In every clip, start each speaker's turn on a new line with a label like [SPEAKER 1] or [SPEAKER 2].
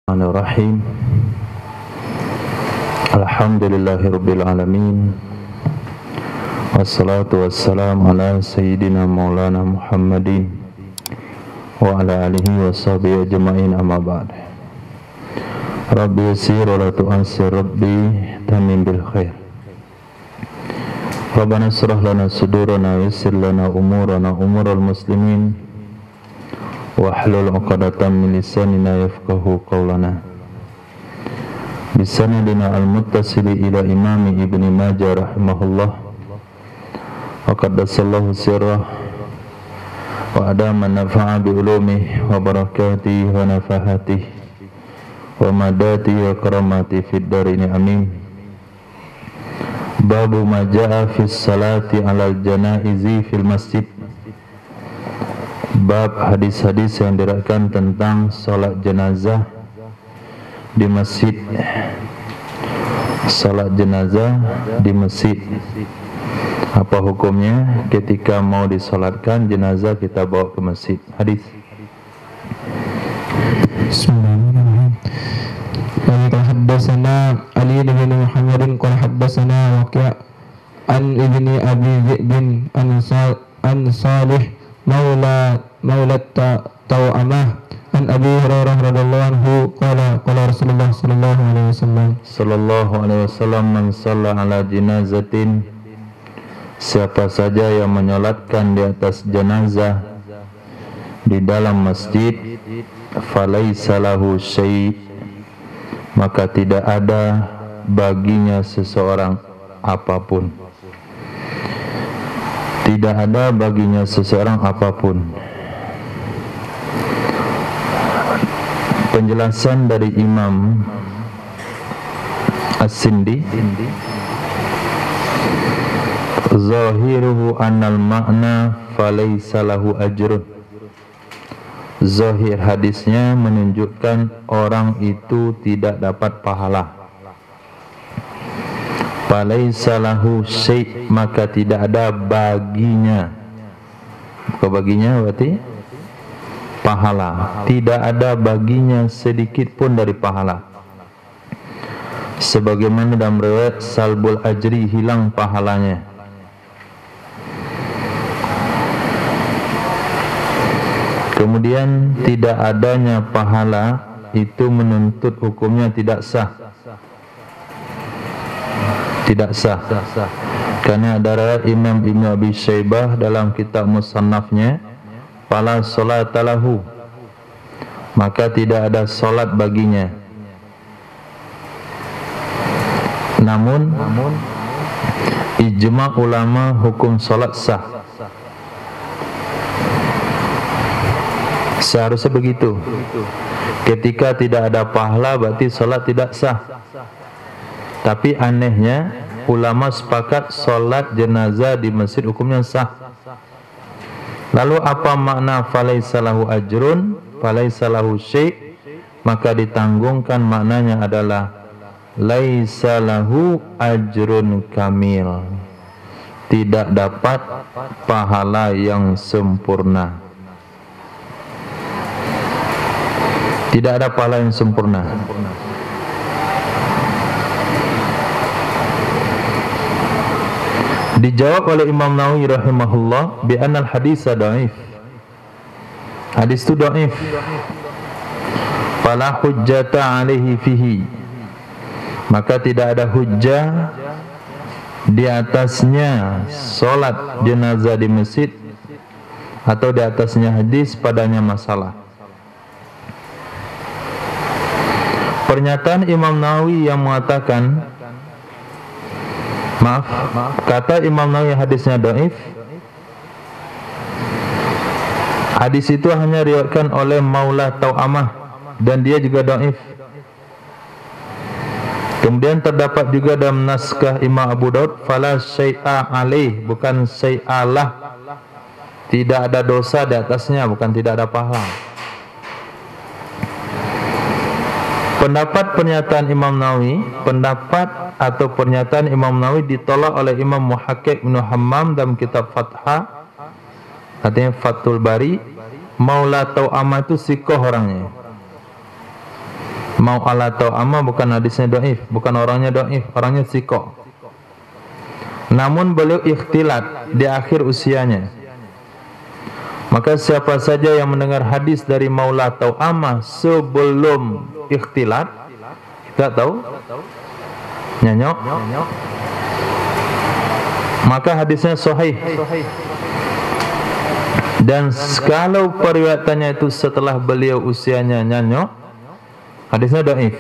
[SPEAKER 1] Bismillahirrahmanirrahim. Alhamdulillahirabbil alamin. Wassalatu wassalamu ala sayyidina maulana Muhammadin wa ala alihi washabihi ajma'in, amma ba'd. Rabbi yassir wa la tu'assir, Rabbi tamim bil khair. Rabbana shrah lana sudurana yassir lana umurana umural muslimin wahlul 'uqdatam min lisanina yafqahu qawlana. Bisanadina al-muttasili ila imami Ibnu Majah rahimahullah wa qaddasallahu sirrah wa adama nafa'a bi ulumih wa barakatihi wa nafahatih wa madati wa karamati fid darini amin. Babu ma ja'a fi salati 'alal janaizi fil masjid. Bab hadis-hadis yang diriwayatkan tentang salat jenazah di masjid. Salat jenazah di masjid, apa hukumnya ketika mau disolatkan jenazah kita bawa ke masjid? Hadis.
[SPEAKER 2] Bismillahirrahmanirrahim. Qala haddatsana Ali bin Muhammad qala haddatsana Waqi' an ibni Abi Dhi'b an Salih maula Taw'amah an Abi Hurairah radhiyallahu anhu qala Rasulullah sallallahu alaihi wasallam
[SPEAKER 1] Man shalla ala janazatin, siapa saja yang menyolatkan di atas jenazah di dalam masjid, falaisa lahu syai', maka tidak ada baginya seseorang apapun. Tidak ada baginya seseorang apapun. Penjelasan dari Imam As-Sindi, zahiruhu annal makna falaysa lahu ajrun. Zahir hadisnya menunjukkan orang itu tidak dapat pahala. Falaysa lahu syai', maka tidak ada baginya. Bukan baginya berarti pahala. Tidak ada baginya sedikit pun dari pahala. Sebagaimana dalam riwayat salbul ajri, hilang pahalanya. Kemudian tidak adanya pahala itu menuntut hukumnya tidak sah. Tidak sah. Karena ada riwayat Imam Ibnu Abi Syaibah dalam kitab musannafnya, fala sholata lahu, maka tidak ada solat baginya. Namun ijma' ulama hukum solat sah. Seharusnya begitu. Ketika tidak ada pahala berarti solat tidak sah. Tapi anehnya ulama sepakat solat jenazah di masjid hukumnya sah. Lalu apa makna falaisa lahu ajrun, falaisa lahu syai'? Maka ditanggungkan maknanya adalah laisa lahu ajrun kamil, tidak dapat pahala yang sempurna. Tidak ada pahala yang sempurna. Dijawab oleh Imam Nawawi rahimahullah bi anal hadits dhaif. Hadis itu dhaif. Fala hujjata alaihi fihi, maka tidak ada hujjah di atasnya solat jenazah di masjid, atau di atasnya hadis padanya masalah. Pernyataan Imam Nawawi yang mengatakan, kata Imam Nawawi hadisnya dhaif. Hadis itu hanya diriwayatkan oleh Maula Taw'amah dan dia juga dhaif. Kemudian terdapat juga dalam naskah Imam Abu Daud fala syai'a alaih, bukan syai'alah, tidak ada dosa di atasnya, bukan tidak ada pahala. Pendapat pernyataan Imam Nawawi, pernyataan Imam Nawawi ditolak oleh Imam Muhaqqiq bin Hammam dalam kitab Fathah, artinya Fathul Bari. Maula Taw'amah itu sikoh orangnya. Mau'ala Tau'amah bukan hadisnya dhaif, bukan orangnya dhaif, orangnya thiqah. Namun beliau ikhtilat di akhir usianya. Maka siapa saja yang mendengar hadis dari Maula Tau'amah sebelum ikhtilat, kita tahu nyanyok, maka hadisnya sahih. Dan kalau periwayatannya itu setelah beliau usianya nyanyok, hadisnya dhaif.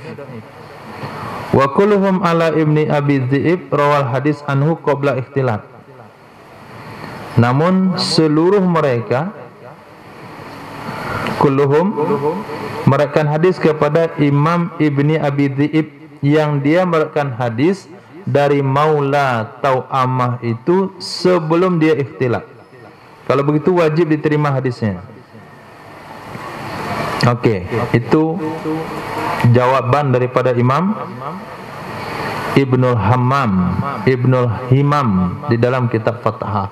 [SPEAKER 1] Wa kulluhum ala ibni Abi Dhi'ib rawal hadis anhu qabla ikhtilat. Namun seluruh mereka kulluhum meriwayatkan hadis kepada Imam Ibni Abi Dhi'ib yang dia meriwayatkan hadis dari Maula Tau'amah itu sebelum dia ikhtilat. Kalau begitu wajib diterima hadisnya. Oke, itu jawaban daripada Imam Ibnul Hammam, Ibnul Himam di dalam kitab Fathah.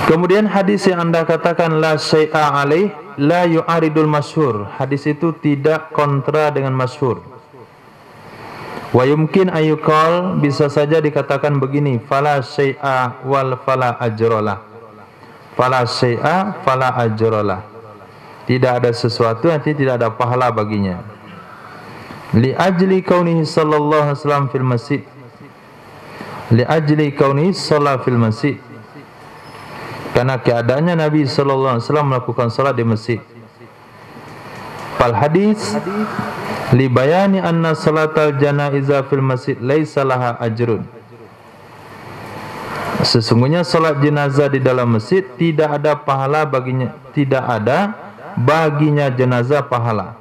[SPEAKER 1] Kemudian hadis yang Anda katakan la syai'a alaih la yu'aridul masyhur. Hadis itu tidak kontra dengan masyhur. Wa yumkin ayyuqal, bisa saja dikatakan begini, fala syai'a wal fala ajralah. Fala syai'a fala ajralah. Tidak ada sesuatu, nanti tidak ada pahala baginya. Li ajli kaunihi sallallahu alaihi wasallam fil masjid. Li ajli kaunihi shalla fil masjid. Karena keadaannya Nabi sallallahu alaihi wasallam melakukan salat di masjid. Fal hadis li bayani anna salatal janaiza fil masjid laisa laha ajrun. Sesungguhnya salat jenazah di dalam masjid tidak ada pahala baginya, tidak ada baginya jenazah pahala.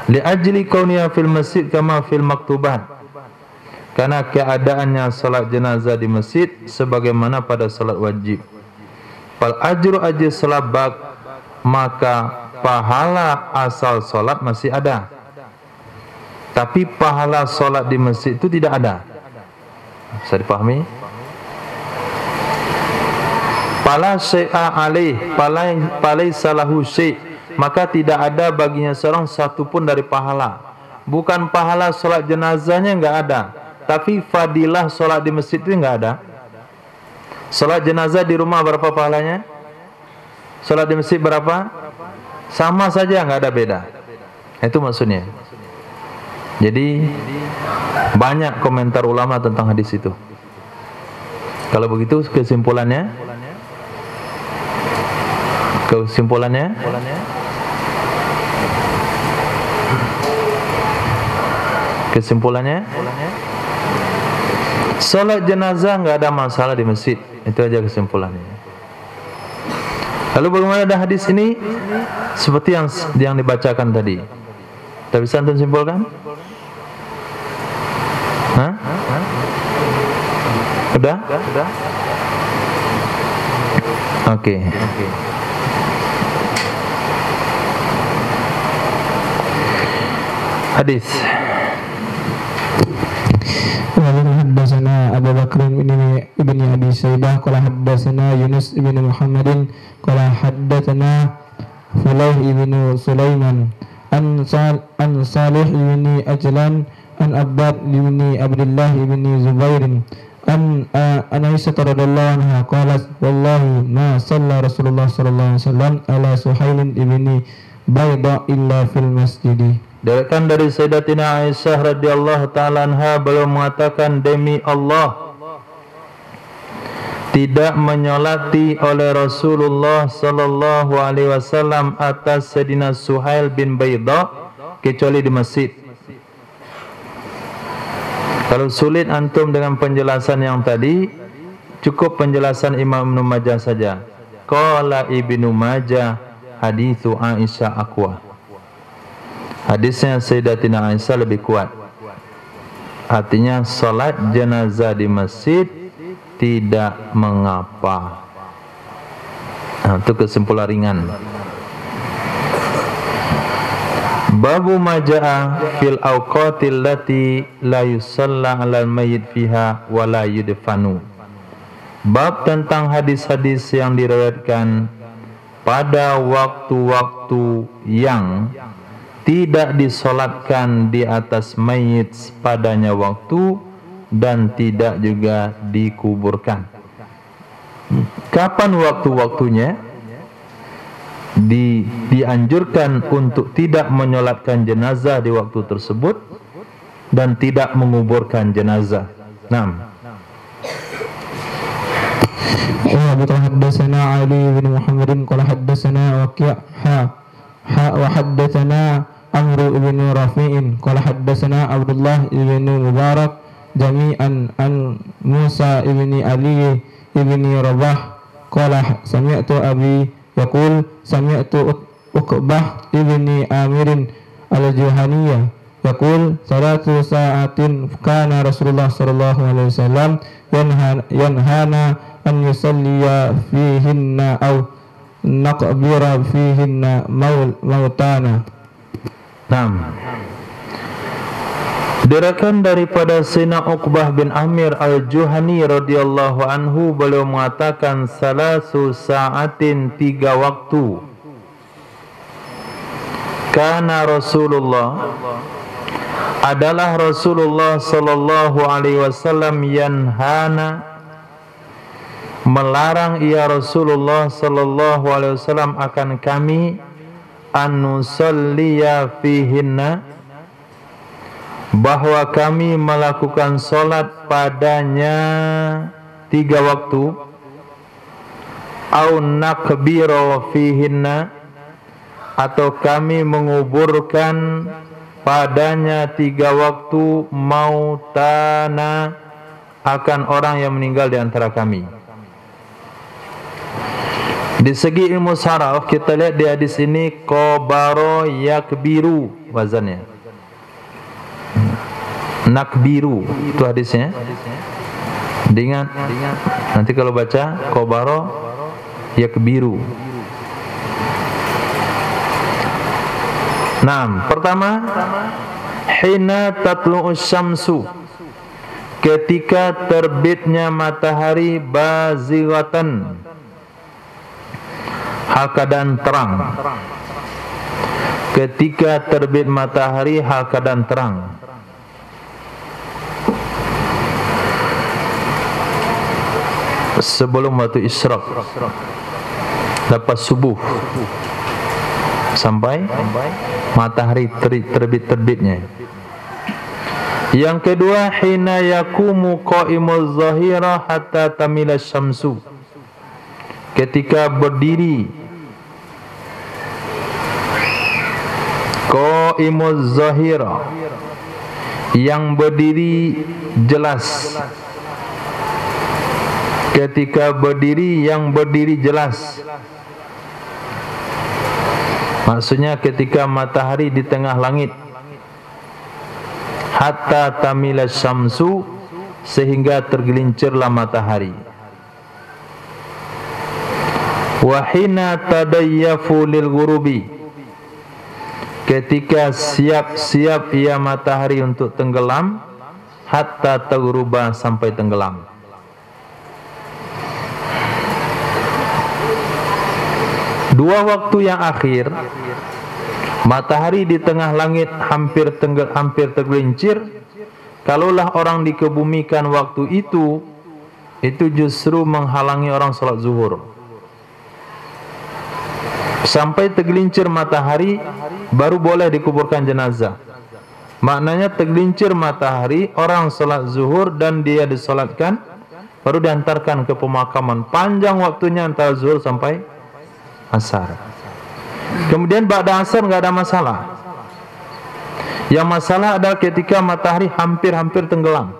[SPEAKER 1] Li ajli kauniha fil masjid kama fil maktubat. Karena keadaannya salat jenazah di masjid sebagaimana pada salat wajib. Fal ajru ajri salat bak, maka pahala asal salat masih ada. Tapi pahala salat di masjid itu tidak ada. Bisa dipahami? Fala syai'a alaih, palai salahu syai', maka tidak ada baginya seorang satu pun dari pahala. Bukan pahala salat jenazahnya enggak ada, tapi fadilah salat di masjid itu enggak ada. Salat jenazah di rumah berapa pahalanya? Salat di masjid berapa? Sama saja, enggak ada beda. Itu maksudnya. Jadi banyak komentar ulama tentang hadis itu. Kalau begitu kesimpulannya salat jenazah enggak ada masalah di masjid. Itu aja kesimpulannya. Lalu bagaimana ada hadis ini? Seperti yang dibacakan tadi. Tak bisa antum simpulkan? Hah? Udah? Oke. Hadis.
[SPEAKER 2] Haddatsana Abu Bakr bin Abi Syaibah qala haddatsana Yunus bin Muhammadin qala haddatsana Fulayh bin Sulaiman an Salih bin Ajlan an Abbad bin Abdullah bin Zubair an Aisyah radhiyallahu anha qalat wallahi ma shalla Rasulullah sallallahu alaihi wasallam ala Suhail bin Bayda illa fil masjid.
[SPEAKER 1] Diriwayatkan dari Sayyidatina Aisyah radhiyallahu taala anha, beliau mengatakan, demi Allah tidak menyolati oleh Rasulullah sallallahu alaihi wasallam atas Sayyidina Suhail bin Bayda kecuali di masjid. Kalau sulit antum dengan penjelasan yang tadi, cukup penjelasan Imam Ibnu Majah saja. Qala Ibnu Majah haditsu Aisyah aqwa. Hadisnya Sayyidatina Aisyah lebih kuat. Artinya salat jenazah di masjid tidak mengapa. Nah, itu kesimpulan ringan. Babu majaa fil awqatil lati la yusalla 'alal mayyit fiha wa la yudfanu. Bab tentang hadis-hadis yang diriwayatkan pada waktu-waktu yang tidak disolatkan di atas mayit padanya waktu dan tidak juga dikuburkan. Kapan waktu-waktunya? Dianjurkan untuk tidak menyolatkan jenazah di waktu tersebut dan tidak menguburkan jenazah. Naam.
[SPEAKER 2] حدثنا علي بن محمد قال حدثنا وكيع وحدثنا عمرو بن رفيع قال حدثنا عبد الله بن مبارك جميعا عن موسى بن علي بن رباح قال سمعت أبي يقول سمعت عقبة بن عامر الجهنية يقول 3 ساعات كان رسول الله صلى الله عليه وسلم ينهانا أن يصلي فيهن أو نقبر فيهن موتانا.
[SPEAKER 1] Naam. Diriwayatkan daripada Sayyidina Uqbah bin Amir al-Juhani radhiyallahu anhu, beliau mengatakan 3 sa'atin 3 waktu. Kana Rasulullah, adalah Rasulullah sallallahu alaihi wasallam, yanhana, melarang ia Rasulullah sallallahu alaihi wasallam akan kami, anusalliya fihinna, bahwa kami melakukan solat padanya 3 waktu, au nakbira fihinna, atau kami menguburkan padanya 3 waktu, mautana, akan orang yang meninggal di antara kami. Di segi ilmu saraf kita lihat di hadis ini qabaro yakbiru wazannya. Nakbiru itu hadisnya. Diingat nanti kalau baca qabaro yakbiru. Nah, pertama, hina tatlu'us syamsu, ketika terbitnya matahari, bazighatan, hal keadaan terang. Ketika terbit matahari hal keadaan terang. Sebelum waktu isyraq, lepas subuh sampai matahari terbit-terbitnya. Yang kedua, hina yakumu qaimuz zahira hatta tamila syamsu, ketika berdiri qaimuz zahira, yang berdiri jelas, ketika berdiri yang berdiri jelas, maksudnya ketika matahari di tengah langit, hatta tamila syamsu, sehingga tergelincirlah matahari. Wahina tadayyafu lil ghurubi, ketika siap-siap ia matahari untuk tenggelam, hatta taghruba, sampai tenggelam. Dua waktu yang akhir, matahari di tengah langit hampir tergelincir. Kalaulah orang dikebumikan waktu itu justru menghalangi orang salat zuhur. Sampai tergelincir matahari baru boleh dikuburkan jenazah. Maknanya tergelincir matahari, orang salat zuhur dan dia disolatkan, baru diantarkan ke pemakaman. Panjang waktunya antara zuhur sampai asar. Kemudian ba'da asar enggak ada masalah. Yang masalah adalah ketika matahari hampir tenggelam,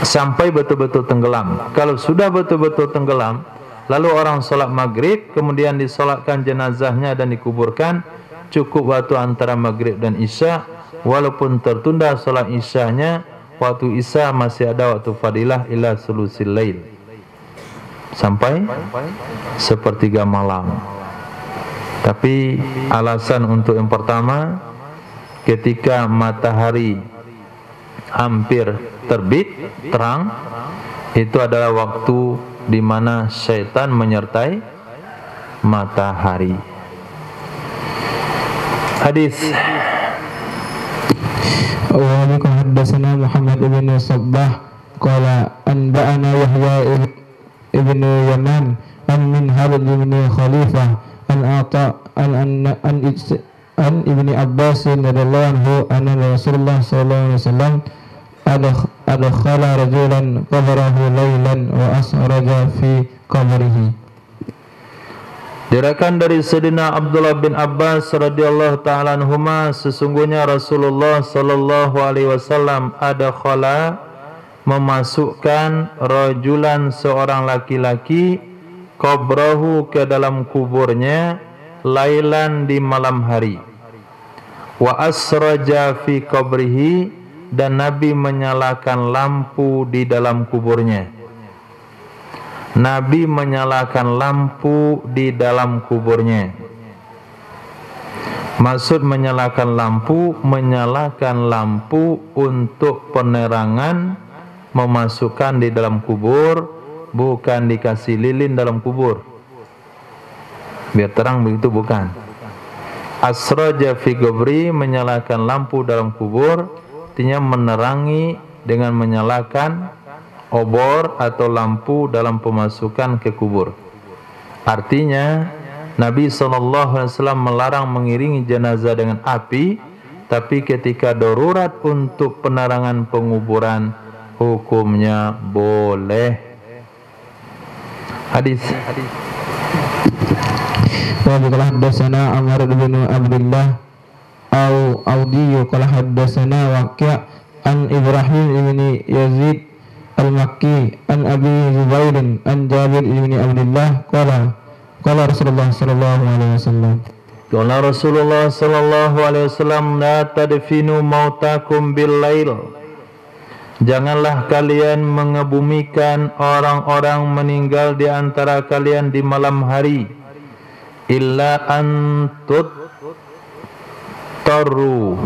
[SPEAKER 1] sampai betul-betul tenggelam. Kalau sudah betul-betul tenggelam, lalu orang solat maghrib, kemudian disolatkan jenazahnya dan dikuburkan, cukup waktu antara maghrib dan isya. Walaupun tertunda solat isyanya, waktu isya masih ada waktu fadilah ila sulusil lail, sampai sepertiga malam. Tapi alasan untuk yang pertama, ketika matahari hampir terbit terang, itu adalah waktu di mana syaitan menyertai matahari. Hadis.
[SPEAKER 2] Wa bikum haddatsana Muhammad bin Sabbah qala anba'ana Yahya ibn Yaman an Minhal bin Khalifah an Ata an Ibni Abbas radhiyallahu anhu anna Rasulullah sallallahu alaihi wasallam adkhala rajulan qabrahu laylan wa asraja fi qabrihi.
[SPEAKER 1] Diriwayatkan dari Sayyidina Abdullah bin Abbas radhiyallahu ta'ala anhuma, sesungguhnya Rasulullah sallallahu alaihi wasallam adkhala, memasukkan rajulan, seorang laki-laki, qabrahu, ke dalam kuburnya, lailan, di malam hari, wa asraja fi qabrihi, dan Nabi menyalakan lampu di dalam kuburnya. Nabi menyalakan lampu di dalam kuburnya. Maksud menyalakan lampu untuk penerangan, memasukkan di dalam kubur, bukan dikasih lilin dalam kubur biar terang begitu, bukan. Asraja fi qabri, menyalakan lampu dalam kubur, artinya menerangi dengan menyalakan obor atau lampu dalam pemasukan ke kubur. Artinya Nabi SAW melarang mengiringi jenazah dengan api, tapi ketika darurat untuk penerangan penguburan, hukumnya boleh. Hadis.
[SPEAKER 2] Wa qala haddatsana Amr bin Abdullah Audi qala haddatsana Waqi' an Ibrahim ibn Yazid al-Makki an Abi Zubair an Jabir ibn Abdullah qala Rasulullah sallallahu alaihi wasallam,
[SPEAKER 1] qala Rasulullah sallallahu alaihi wasallam, la tadfinu mautakum bil lail, janganlah kalian mengebumikan orang-orang meninggal di antara kalian di malam hari, illa antut taru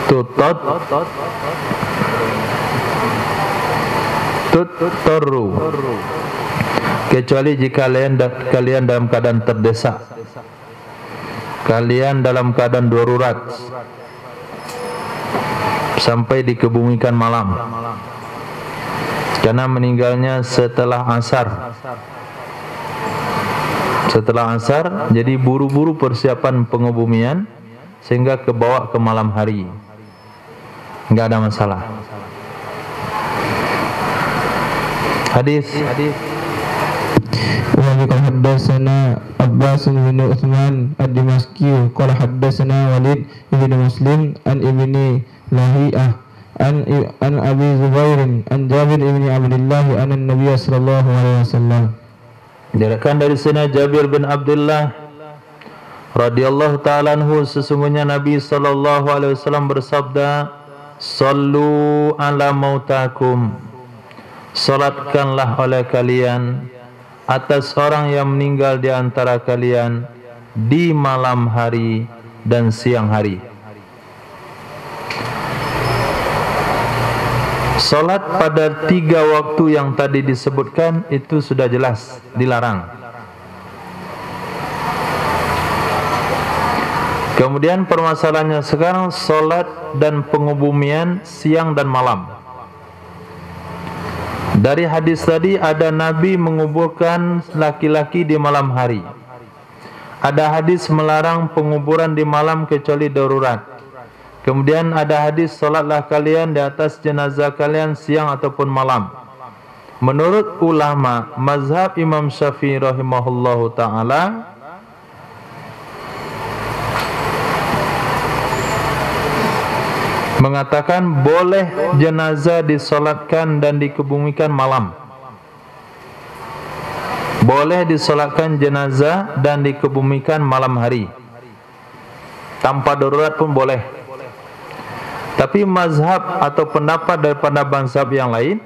[SPEAKER 1] tutot kecuali jika kalian dalam keadaan terdesak, kalian dalam keadaan darurat, sampai dikebumikan malam, karena meninggalnya setelah asar. Setelah asar, jadi buru-buru persiapan pengebumian sehingga kebawa ke malam hari, enggak ada masalah. Hadis.
[SPEAKER 2] Wa qala haddatsana Abbas bin Utsman ad-Dimashqi qala haddatsana Walid bin Muslim an ibni Lahiyah an Abi Zubair an Jabir ibn Abdullah anna Nabiy sallallahu alaihi wasallam.
[SPEAKER 1] Diriwayatkan dari Sayyidina Jabir bin Abdullah radhiyallahu ta'ala anhu, sesungguhnya Nabi sallallahu alaihi wasallam bersabda, sallu ala mautakum, salatkanlah oleh kalian atas orang yang meninggal di antara kalian di malam hari dan siang hari. Salat pada 3 waktu yang tadi disebutkan itu sudah jelas dilarang. Kemudian permasalahannya sekarang salat dan pengebumian siang dan malam. Dari hadis tadi ada Nabi menguburkan laki-laki di malam hari. Ada hadis melarang penguburan di malam kecuali darurat. Kemudian ada hadis salatlah kalian di atas jenazah kalian siang ataupun malam. Menurut ulama mazhab Imam Syafi'i rahimahullahu ta'ala, mengatakan boleh jenazah disolatkan dan dikebumikan malam. Boleh disolatkan jenazah dan dikebumikan malam hari, tanpa darurat pun boleh. Tapi mazhab atau pendapat daripada mazhab yang lain,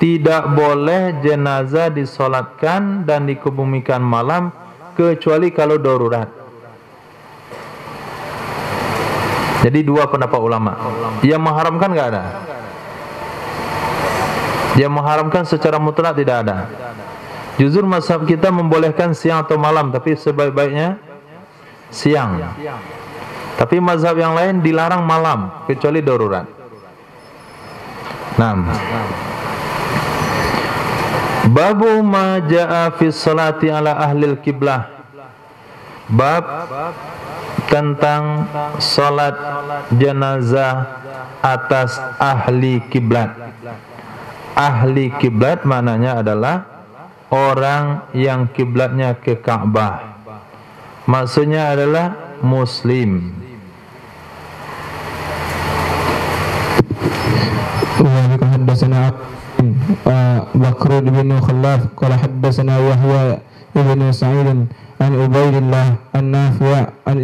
[SPEAKER 1] tidak boleh jenazah disolatkan dan dikebumikan malam kecuali kalau darurat. Jadi 2 pendapat ulama. Yang mengharamkan enggak ada. Yang mengharamkan secara mutlak tidak ada. Juzur mazhab kita membolehkan siang atau malam, tapi sebaik-baiknya siang. Tapi mazhab yang lain dilarang malam kecuali darurat. Nah, babu ma jaa fi sholati ala ahlil kiblah. Bab tentang salat jenazah atas ahli kiblat. Ahli kiblat maknanya adalah orang yang kiblatnya ke Ka'bah. Maksudnya adalah muslim.
[SPEAKER 2] وذلك حدثنا بكر بن خلاف قال حدثنا يحيى بن سعيد عن عبيد الله النافع عن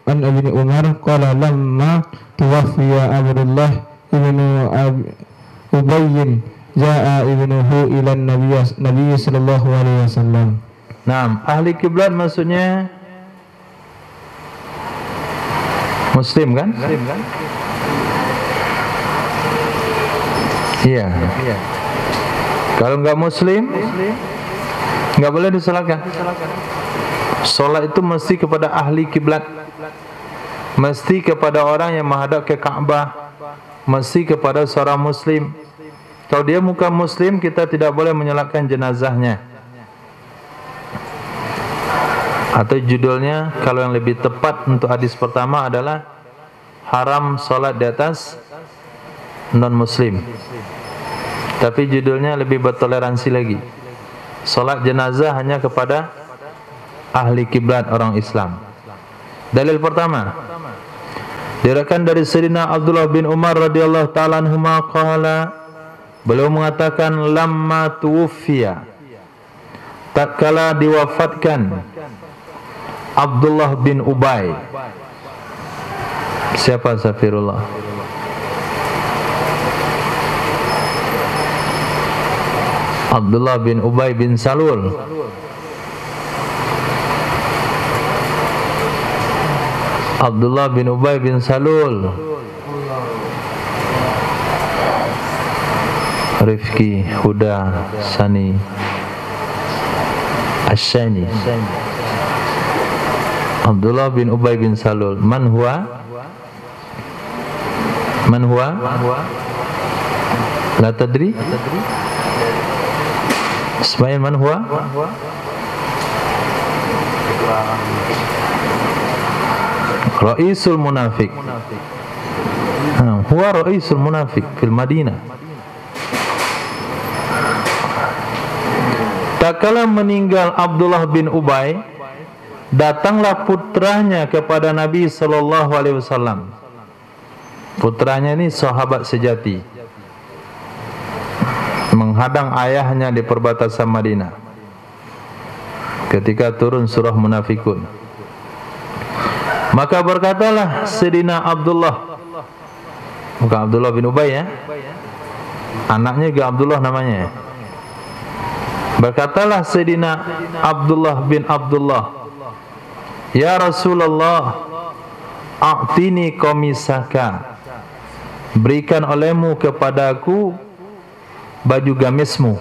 [SPEAKER 2] ابن عمر قال لما توفي عبد الله بن أبي جاء ابنه إلى النبي صلى الله عليه وسلم.
[SPEAKER 1] Nah, ahli kiblat maksudnya muslim kan? Iya. Kalau enggak muslim, enggak boleh disolatkan. Solat itu mesti kepada ahli kiblat, mesti kepada orang yang menghadap ke Ka'bah, mesti kepada seorang muslim. Kalau dia bukan muslim, kita tidak boleh menyolatkan jenazahnya. Atau judulnya, kalau yang lebih tepat untuk hadis pertama adalah haram solat di atas non-muslim. Tapi judulnya lebih bertoleransi lagi. Solat jenazah hanya kepada ahli kiblat orang Islam. Dalil pertama, diriwayatkan dari Sayyidina Abdullah bin Umar radhiyallahu ta'ala anhuma qala, beliau mengatakan lamma tuwfiya, tatkala diwafatkan Abdullah bin Ubay. Siapa safirullah? Abdullah bin Ubay bin Salul. Abdullah bin Ubay bin Salul. Rifki, Huda, Sani, Asyani. Abdullah bin Ubay bin Salul. Man huwa? Man huwa? La tadri? Ismail, man huwa? Ra'isul munafik. Huwa ra'isul munafik fil Madinah. Tatkala meninggal Abdullah bin Ubay, datanglah putranya kepada Nabi sallallahu alaihi wasallam. Putranya ini sahabat sejati, menghadang ayahnya di perbatasan Madinah ketika turun surah Munafikun. Maka berkatalah Sayyidina Abdullah, bukan Abdullah bin Ubay ya, anaknya juga Abdullah namanya. Berkatalah Sayyidina Abdullah bin Abdullah, ya Rasulullah, a'tini qamisaka, berikan olehmu kepadaku baju gamismu,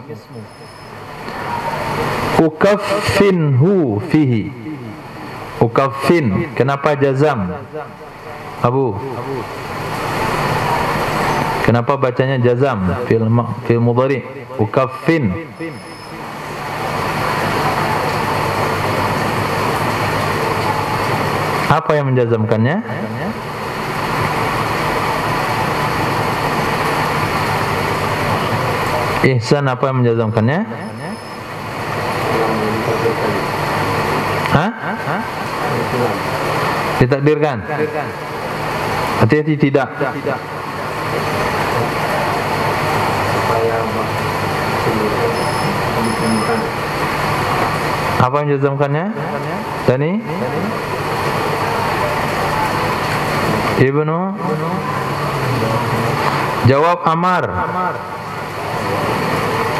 [SPEAKER 1] ukaffinhu fihi. Ukaffin, kenapa jazam? Abu, kenapa bacanya jazam? Fil mudhari, ukaffin. Apa yang menjazamkannya? Ihsan, apa yang menjazamkannya? Hah? Ditakdirkan? Hati-hati, tidak. Apa yang menjazamkannya? Dani? Ibnu? Jawab Amar.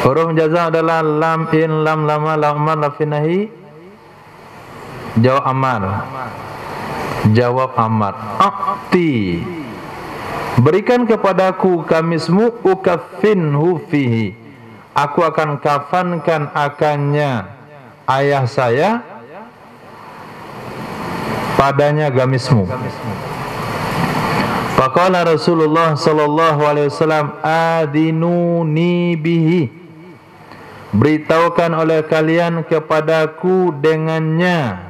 [SPEAKER 1] Huruf jazam adalah lam, in, lam, lama, lamar, lafinahi. Jawab Amar. Jawab Amar. A'ti, berikan kepadaku kamismu, ukaffinhu fihi, aku akan kafankan akannya ayah saya padanya gamismu. Faqala Rasulullah sallallahu alaihi wasallam, adinuni bihi, beritahukan oleh kalian kepadaku dengannya.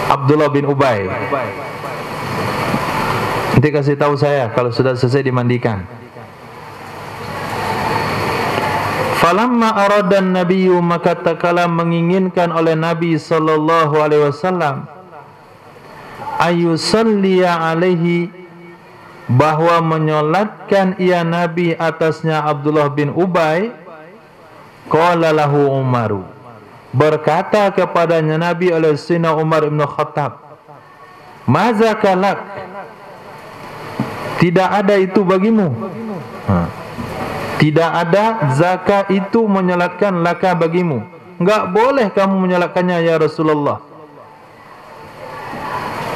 [SPEAKER 1] Abdullah bin Ubay, nanti kasih tahu saya kalau sudah selesai dimandikan. Falamma aradan nabiyyu, maka tatkala menginginkan oleh Nabi sallallahu alaihi wasallam ayusalliya alaihi, bahwa menyolatkan ia Nabi atasnya Abdullah bin Ubay, qala lahu Umaru, berkata kepadanya Nabi oleh Sayyidina Umar bin Khattab, mazakalak, tidak ada itu bagimu. Tidak ada zakat itu menyolatkan laka bagimu. Enggak boleh kamu menyolatkannya ya Rasulullah.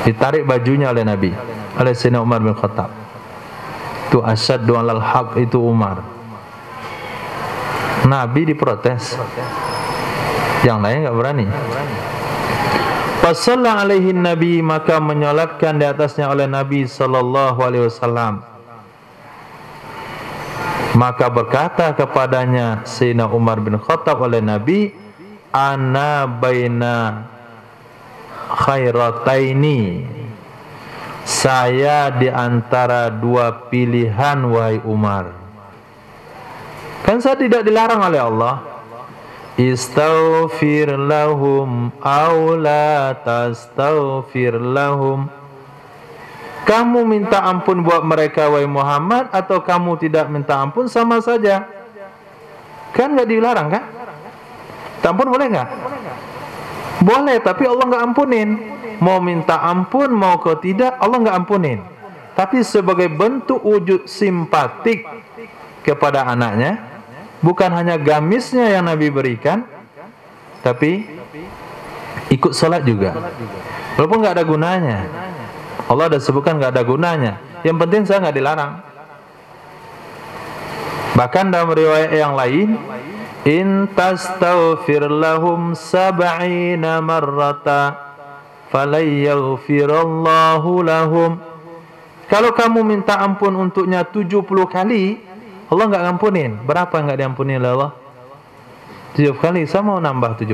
[SPEAKER 1] Ditarik bajunya oleh Nabi, oleh Sayyidina Umar bin Khattab. Itu asyaddu alal haq, itu Umar. Nabi diprotes, yang lain enggak berani. Fasalla alaihi Nabi, maka menyolatkan di atasnya oleh Nabi sallallahu alaihi wasallam. Maka berkata kepadanya Sayyidina Umar bin Khattab oleh Nabi, ana baina khairataini, saya di antara dua pilihan wahai Umar. Kan saya tidak dilarang oleh Allah, istaghfir lahum aw la tastaghfir lahum, kamu minta ampun buat mereka wahai Muhammad, atau kamu tidak minta ampun, sama saja. Kan nggak dilarang kan? Ampun boleh nggak? Boleh, tapi Allah nggak ampunin. Mau minta ampun mau kau tidak, Allah nggak ampunin. Tapi sebagai bentuk wujud simpatik kepada anaknya, bukan hanya gamisnya yang Nabi berikan, tapi ikut sholat juga, walaupun nggak ada gunanya. Allah dah sebutkan nggak ada gunanya. Yang penting saya nggak dilarang. Bahkan dalam riwayat yang lain, in tastaghfir lahum sab'ina marrata falayaghfirallahu lahum. Kalau kamu minta ampun untuknya 70 kali, Allah nggak ngampunin. Berapa nggak diampuni oleh Allah? 70 kali. Saya mau nambah 71,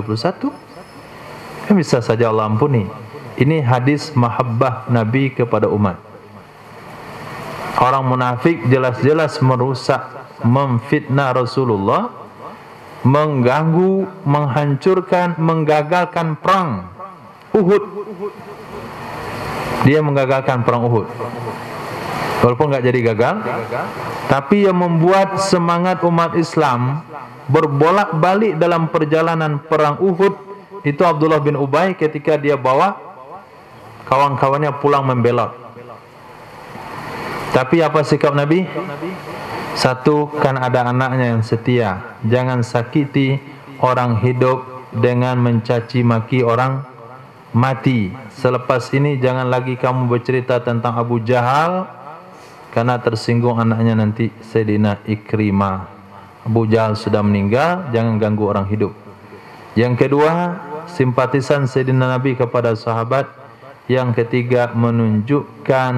[SPEAKER 1] kan bisa saja Allah ampuni. Ini hadis mahabbah Nabi kepada umat. Orang munafik jelas-jelas merusak, memfitnah Rasulullah, mengganggu, menghancurkan, menggagalkan perang Uhud. Dia menggagalkan perang Uhud, walaupun nggak jadi gagal, tapi yang membuat semangat umat Islam berbolak-balik dalam perjalanan perang Uhud itu Abdullah bin Ubay, ketika dia bawa kawan-kawannya pulang membelot. Tapi apa sikap Nabi? Satu, kan ada anaknya yang setia. Jangan sakiti orang hidup dengan mencaci maki orang mati. Selepas ini jangan lagi kamu bercerita tentang Abu Jahal, karena tersinggung anaknya nanti Sayyidina Ikrimah. Abu Jahal sudah meninggal, jangan ganggu orang hidup. Yang kedua, simpatisan Sayyidina Nabi kepada sahabat. Yang ketiga, menunjukkan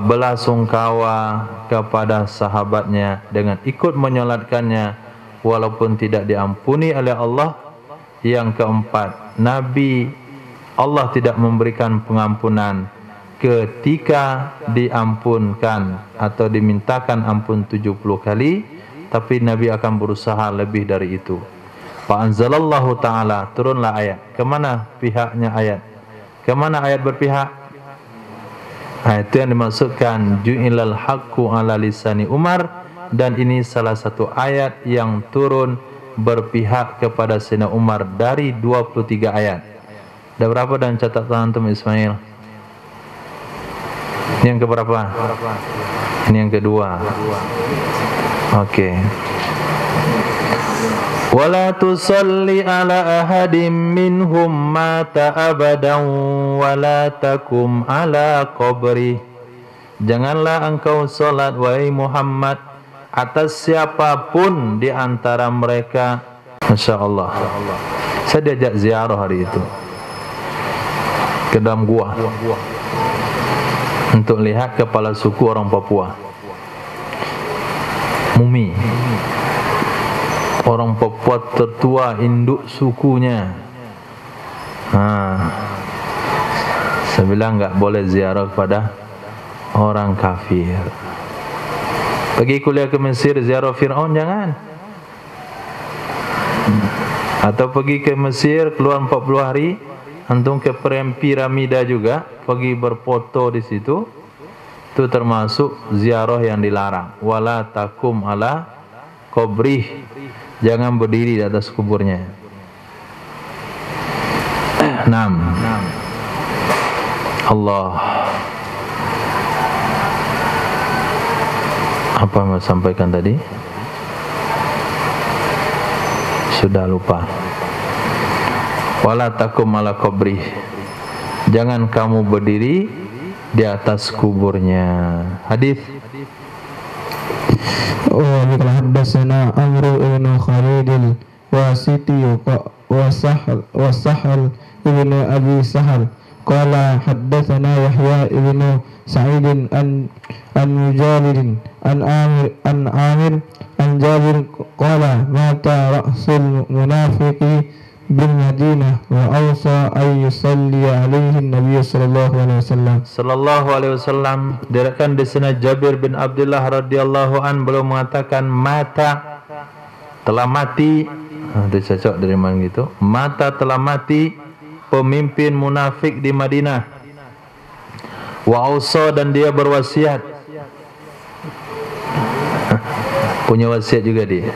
[SPEAKER 1] belasungkawa kepada sahabatnya dengan ikut menyolatkannya walaupun tidak diampuni oleh Allah. Yang keempat, Nabi, Allah tidak memberikan pengampunan ketika diampunkan atau dimintakan ampun 70 kali, tapi Nabi akan berusaha lebih dari itu. Fa anzalallahu ta'ala, turunlah ayat. Kemana pihaknya ayat? Kemana ayat berpihak? Itu yang dimaksudkan ju'ilal haqqu ala lisani Umar, dan ini salah satu ayat yang turun berpihak kepada Sayyidina Umar dari 23 ayat. Ada berapa dalam catatan antum Ismail? Ini yang keberapa? Ini yang kedua. Oke. Wala tusalli ala ahadim minhum mata abadan wala takum ala qabri. Janganlah engkau salat wahai Muhammad atas siapapun di antara mereka. Masya Allah. Saya diajak ziarah hari itu ke dalam gua untuk lihat kepala suku orang Papua, mumi orang Papua tertua, induk sukunya. Saya bilang nggak boleh ziarah kepada orang kafir. Pergi kuliah ke Mesir, ziarah Fir'aun jangan. Atau pergi ke Mesir, keluar 40 hari, antum ke piramida juga, pergi berfoto di situ. Itu termasuk ziarah yang dilarang. Wala takum ala qabrih, jangan berdiri di atas kuburnya. 6. Allah, apa yang saya sampaikan tadi? Sudah lupa. Wala takum ala qabrih, jangan kamu berdiri di atas kuburnya. Hadis.
[SPEAKER 2] Haddatsana Amru ibn Khalid al-Wasiti wa Sahal ibn Abi Sahal qala haddatsana Yahya ibn Sa'id an Mujalid an Amir an Jabir qala mata ra'sul munafiqi bil Madinah wa awsa ay yusalli alaihi Nabi sallallahu alaihi wasallam.
[SPEAKER 1] Diriwayatkan di sana Jabir bin Abdullah radhiyallahu an beliau mengatakan mata, telah mati. Itu cocok dari mana gitu. Mata, telah mati pemimpin munafik di Madinah. Wa awsa, dan dia berwasiat. Punya wasiat juga dia.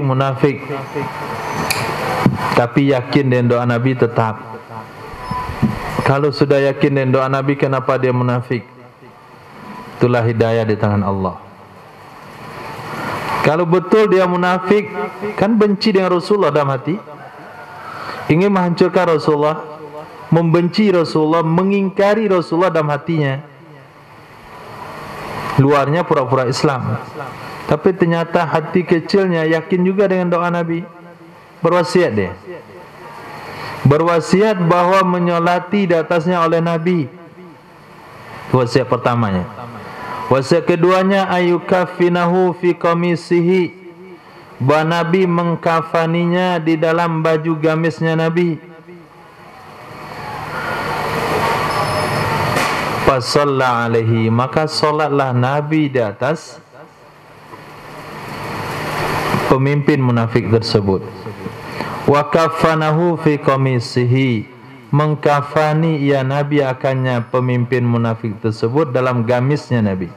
[SPEAKER 1] Munafik tapi yakin dengan doa Nabi tetap. Kalau sudah yakin dengan doa Nabi, kenapa dia munafik? Itulah hidayah di tangan Allah. Kalau betul dia munafik, kan benci dengan Rasulullah dalam hati, ingin menghancurkan Rasulullah, membenci Rasulullah, mengingkari Rasulullah dalam hatinya. Luarnya pura-pura Islam, tapi ternyata hati kecilnya yakin juga dengan doa Nabi. Berwasiat dia, berwasiat bahwa menyolati di atasnya oleh Nabi. Wasiat pertamanya. Wasiat keduanya ayukafinahu fi qamisihi, bahwa Nabi mengkafaninya di dalam baju gamisnya Nabi. Fasalla alaihi, maka solatlah Nabi di atas pemimpin munafik tersebut. Wa kafanahu fi qamisihi, mengkafani ya Nabi akannya pemimpin munafik tersebut dalam gamisnya Nabi.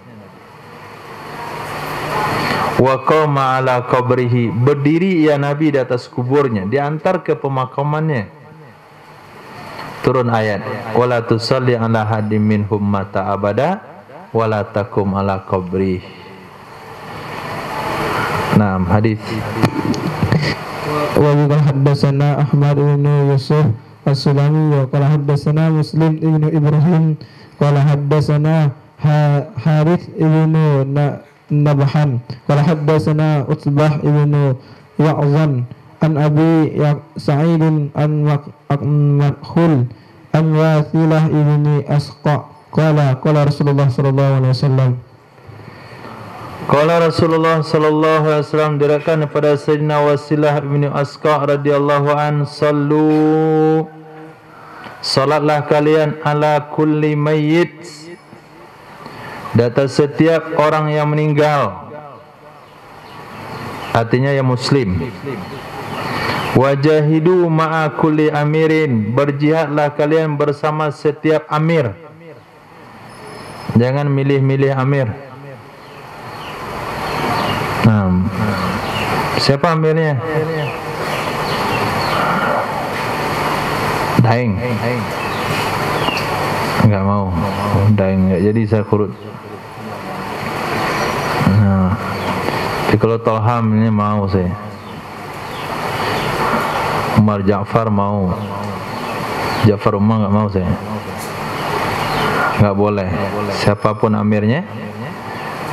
[SPEAKER 1] Wa qama ala qabrihi, berdiri ya Nabi di atas kuburnya, diantar ke pemakamannya. Turun ayat, wala tusalli ala hadim minhum mata abada wala takum ala qabri. Naam, hadis.
[SPEAKER 2] Wa haddatsana Ahmad bin Yusuf As-Sulami qala haddatsana Muslim ibn Ibrahim qala haddatsana Harith ibn Nabhan qala haddatsana Utbah ibn Ya'zan an Abi Sa'id an Makhul an Wasilah ibn Asqa qala Rasulullah sallallahu alaihi wasallam.
[SPEAKER 1] Qala Rasulullah sallallahu alaihi wasallam, diriwayatkan kepada Sayyidina Wasilah bin Asqa radhiyallahu an, sallu, salatlah kalian ala kulli mayyit, di atas setiap orang yang meninggal, artinya yang muslim. Wajahidu ma'a kulli amirin, berjihadlah kalian bersama setiap amir. Jangan milih-milih amir. Siapa amirnya? Daeng. Enggak mau. Daeng enggak jadi, saya kurut. Tapi kalau Tolham ini mau saya. Umar Ja'far mau. Ja'far Umar enggak mau saya. Enggak boleh. Siapapun amirnya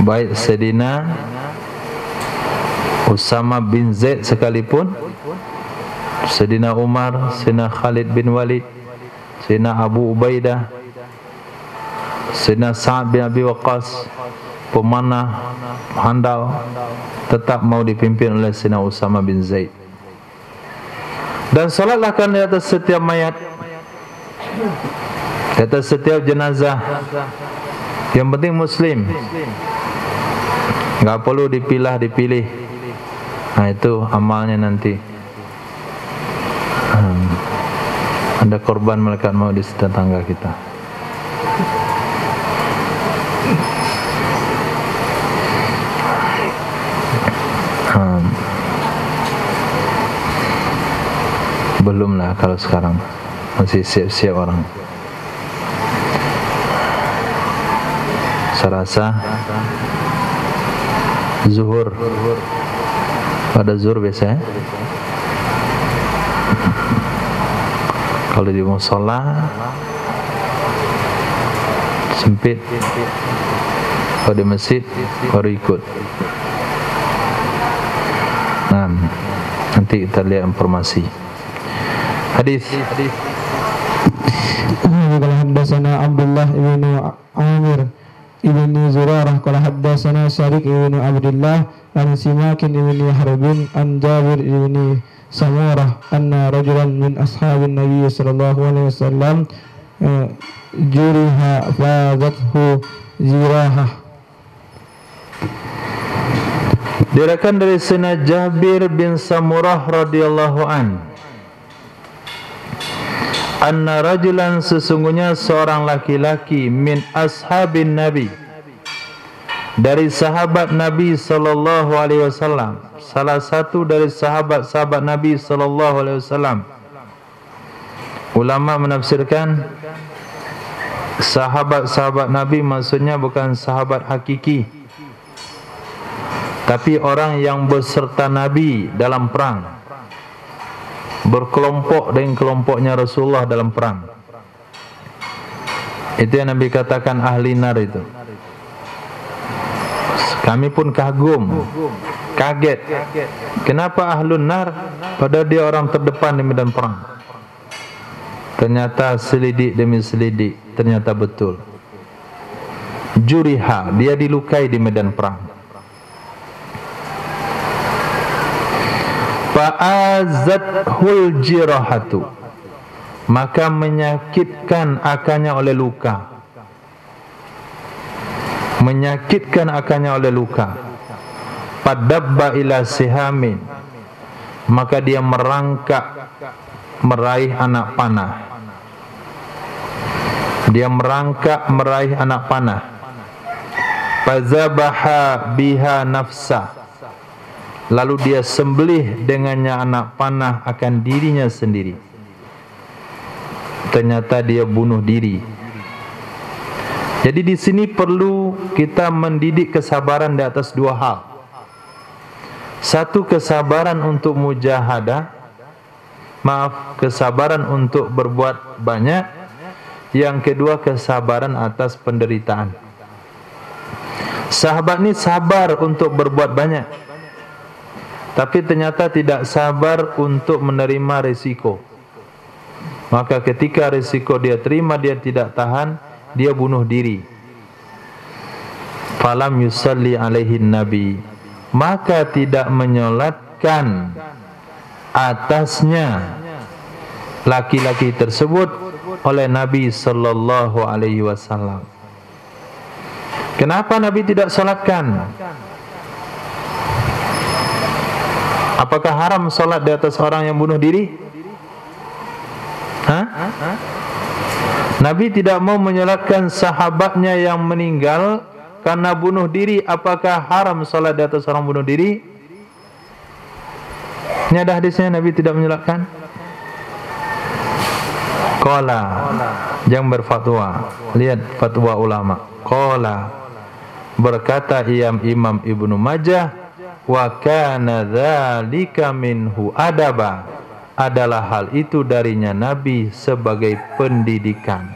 [SPEAKER 1] baik Sayyidina Usama bin Zaid sekalipun, Sayyidina Umar, Sayyidina Khalid bin Walid, Sayyidina Abu Ubaidah, Sayyidina Sa'ad bin Abi Waqqas, pemanah, handal, tetap mau dipimpin oleh Sayyidina Usama bin Zaid. Dan salatlah di atas setiap mayat, di atas setiap jenazah. Yang penting Muslim, nggak perlu dipilih. Nah itu amalnya nanti. Ada korban malaikat maut di tetangga kita. Belum lah kalau sekarang, masih siap-siap orang. Saya rasa zuhur, pada zuhur biasanya kalau di musola sempit, kalau di masjid baru ikut. Nah, nanti kita lihat informasi hadis.
[SPEAKER 2] Qala haddatsana Abdullah ibn Amir ibn Zurarah qala haddatsana Syariq ibn Abdullah an Simakin ibn Harbin an Jabir ibn Samurah anna rajulan min ashabin Nabi sallallahu alaihi wasallam juriha fazathu zirahah.
[SPEAKER 1] Diriwayatkan dari Sayyidina Jabir bin Samurah radhiyallahu an, anna rajulan, sesungguhnya seorang laki-laki, min ashabin Nabi, dari sahabat Nabi sallallahu alaihi wasallam, salah satu dari sahabat-sahabat Nabi sallallahu alaihi wasallam. Ulama menafsirkan sahabat-sahabat Nabi maksudnya bukan sahabat hakiki, tapi orang yang berserta Nabi dalam perang, berkelompok dengan kelompoknya Rasulullah dalam perang. Itu yang Nabi katakan ahli nar itu. Kami pun kagum, kaget. Kenapa ahlun nar? Padahal dia orang terdepan di medan perang. Ternyata selidik demi selidik, ternyata betul. Juriha, dia dilukai di medan perang. Fa'azathul jirahatu, maka menyakitkan akannya oleh luka. Menyakitkan akannya oleh luka. Padabba ila sihamin, maka dia merangkak meraih anak panah. Dia merangkak meraih anak panah. Fazabaha biha nafsa, lalu dia sembelih dengannya anak panah akan dirinya sendiri. Ternyata dia bunuh diri. Jadi di sini perlu kita mendidik kesabaran di atas dua hal. Satu, kesabaran untuk mujahadah, kesabaran untuk berbuat banyak. Yang kedua, kesabaran atas penderitaan. Sahabat ini sabar untuk berbuat banyak, tapi ternyata tidak sabar untuk menerima risiko. Maka ketika risiko dia terima, dia tidak tahan, dia bunuh diri. Falam yusalli alaihi nabi, maka tidak menyolatkan atasnya laki-laki tersebut oleh Nabi sallallahu alaihi wasallam. Kenapa Nabi tidak solatkan? Apakah haram solat di atas orang yang bunuh diri? Nabi tidak mau menyolatkan sahabatnya yang meninggal karena bunuh diri. Apakah haram solat di atas orang bunuh diri? Ini ada hadisnya, Nabi tidak menyolatkan. Qala, yang berfatwa, lihat fatwa ulama. Qala, berkata Imam Ibnu Majah, wa kana dzalika minhu adaba, adalah hal itu darinya Nabi sebagai pendidikan,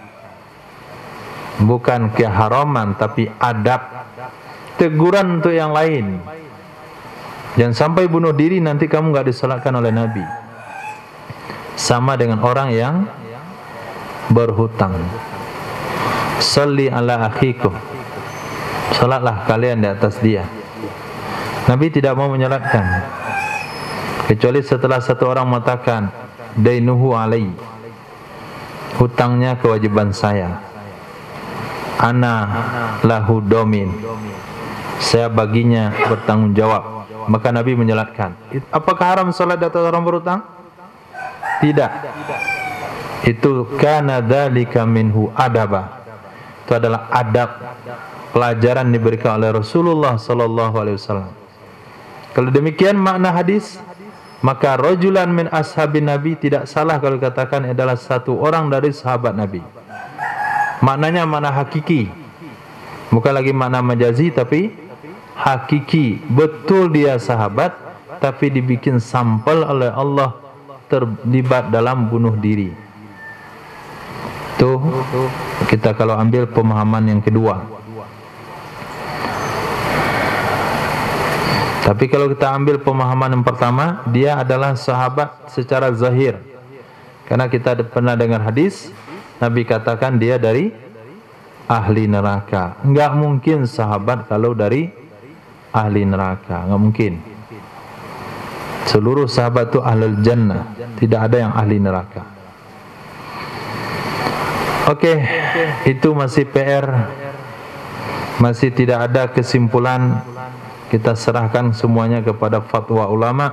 [SPEAKER 1] bukan keharaman tapi adab. teguran untuk yang lain. Jangan sampai bunuh diri nanti kamu nggak disolatkan oleh Nabi. Sama dengan orang yang berhutang. Salli ala akhikum. Salatlah kalian di atas dia. Nabi tidak mau menyolatkan, kecuali setelah satu orang mengatakan, dainuhu alai, hutangnya kewajiban saya. Ana lahu domin, saya baginya bertanggung jawab. Maka Nabi menyolatkan. Apakah haram salat di atas orang berhutang? Tidak. Itu kana dzalika minhu adaba. Itu adalah adab, pelajaran diberikan oleh Rasulullah sallallahu alaihi wasallam. Kalau demikian makna hadis, maka rajulan min ashabin Nabi tidak salah kalau katakan adalah satu orang dari sahabat Nabi. Maknanya makna hakiki, bukan lagi makna majazi, tapi hakiki. Betul dia sahabat, tapi dibikin sampel oleh Allah terlibat dalam bunuh diri. Tuh kita kalau ambil pemahaman yang kedua. Tapi kalau kita ambil pemahaman yang pertama, dia adalah sahabat secara zahir. Karena kita pernah dengar hadis, Nabi katakan dia dari ahli neraka. Enggak mungkin sahabat kalau dari ahli neraka, enggak mungkin. Seluruh sahabat itu ahlul jannah, tidak ada yang ahli neraka. Oke, itu masih PR, masih tidak ada kesimpulan. Kita serahkan semuanya kepada fatwa ulama,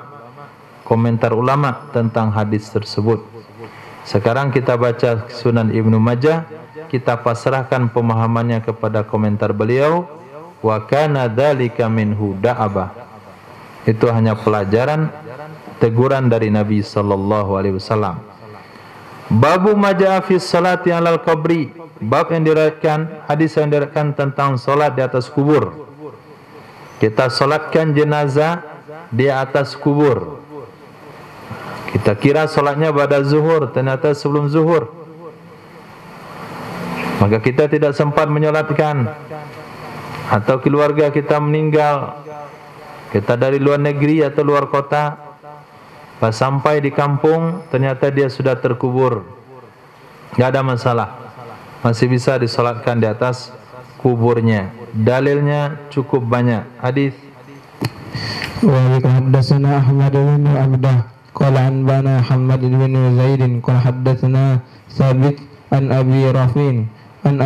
[SPEAKER 1] komentar ulama tentang hadis tersebut. Sekarang kita baca Sunan Ibnu Majah, kita pasrahkan pemahamannya kepada komentar beliau. Wa kana dzalika minhu da'abah. Itu hanya pelajaran, teguran dari Nabi sallallahu alaihi wasallam. Babu majaa fi salati 'alal qabri. Bab yang diriwayatkan, hadis yang diriwayatkan tentang salat di atas kubur. Kita salatkan jenazah di atas kubur. Kita kira salatnya pada zuhur, ternyata sebelum zuhur. Maka kita tidak sempat menyolatkan. Atau keluarga kita meninggal, kita dari luar negeri atau luar kota, pas sampai di kampung ternyata dia sudah terkubur. Tidak ada masalah, masih bisa disolatkan di atas kuburnya. Dalilnya cukup banyak. Hadis
[SPEAKER 2] wa haddatsana Ahmad bin Abdah qala anbana Muhammad bin Zaid qala haddatsana Sabit an Abi Rafin an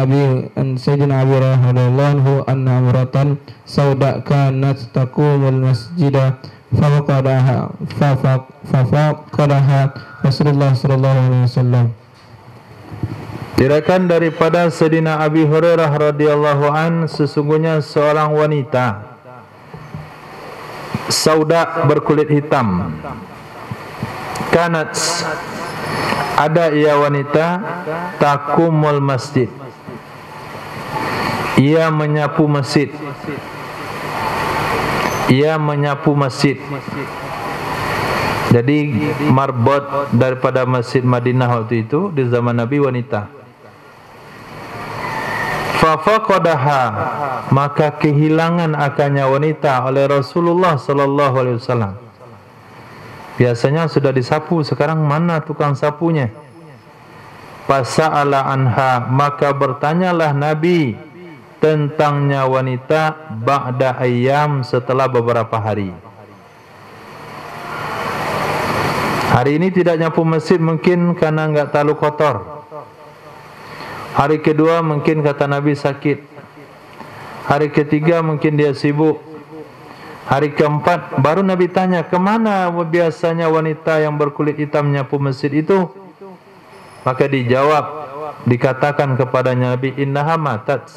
[SPEAKER 2] Sayyidina Abi radhiyallahu anhu anna amratan sauda kanat taqumul masjida faqadaha Rasulullah sallallahu alaihi wasallam.
[SPEAKER 1] Diriwayatkan daripada Sayyidina Abi Hurairah radhiyallahu an, sesungguhnya seorang wanita sauda berkulit hitam. Kanat, ada ia wanita takumul masjid, ia menyapu masjid. Ia menyapu masjid. Jadi marbot daripada Masjid Madinah waktu itu di zaman Nabi wanita. Fafaqadaha, maka kehilangan akannya wanita oleh Rasulullah sallallahu alaihi wasallam. Biasanya sudah disapu, sekarang mana tukang sapunya? Fasa'ala anha, maka bertanyalah Nabi tentangnya wanita ba'da ayyam, setelah beberapa hari. Hari ini tidak nyapu masjid mungkin karena enggak terlalu kotor. Hari kedua mungkin kata Nabi sakit. Hari ketiga mungkin dia sibuk. Hari keempat baru Nabi tanya, kemana biasanya wanita yang berkulit hitam nyapu masjid itu? Maka dijawab, dikatakan kepadanya Nabi, innaha matat,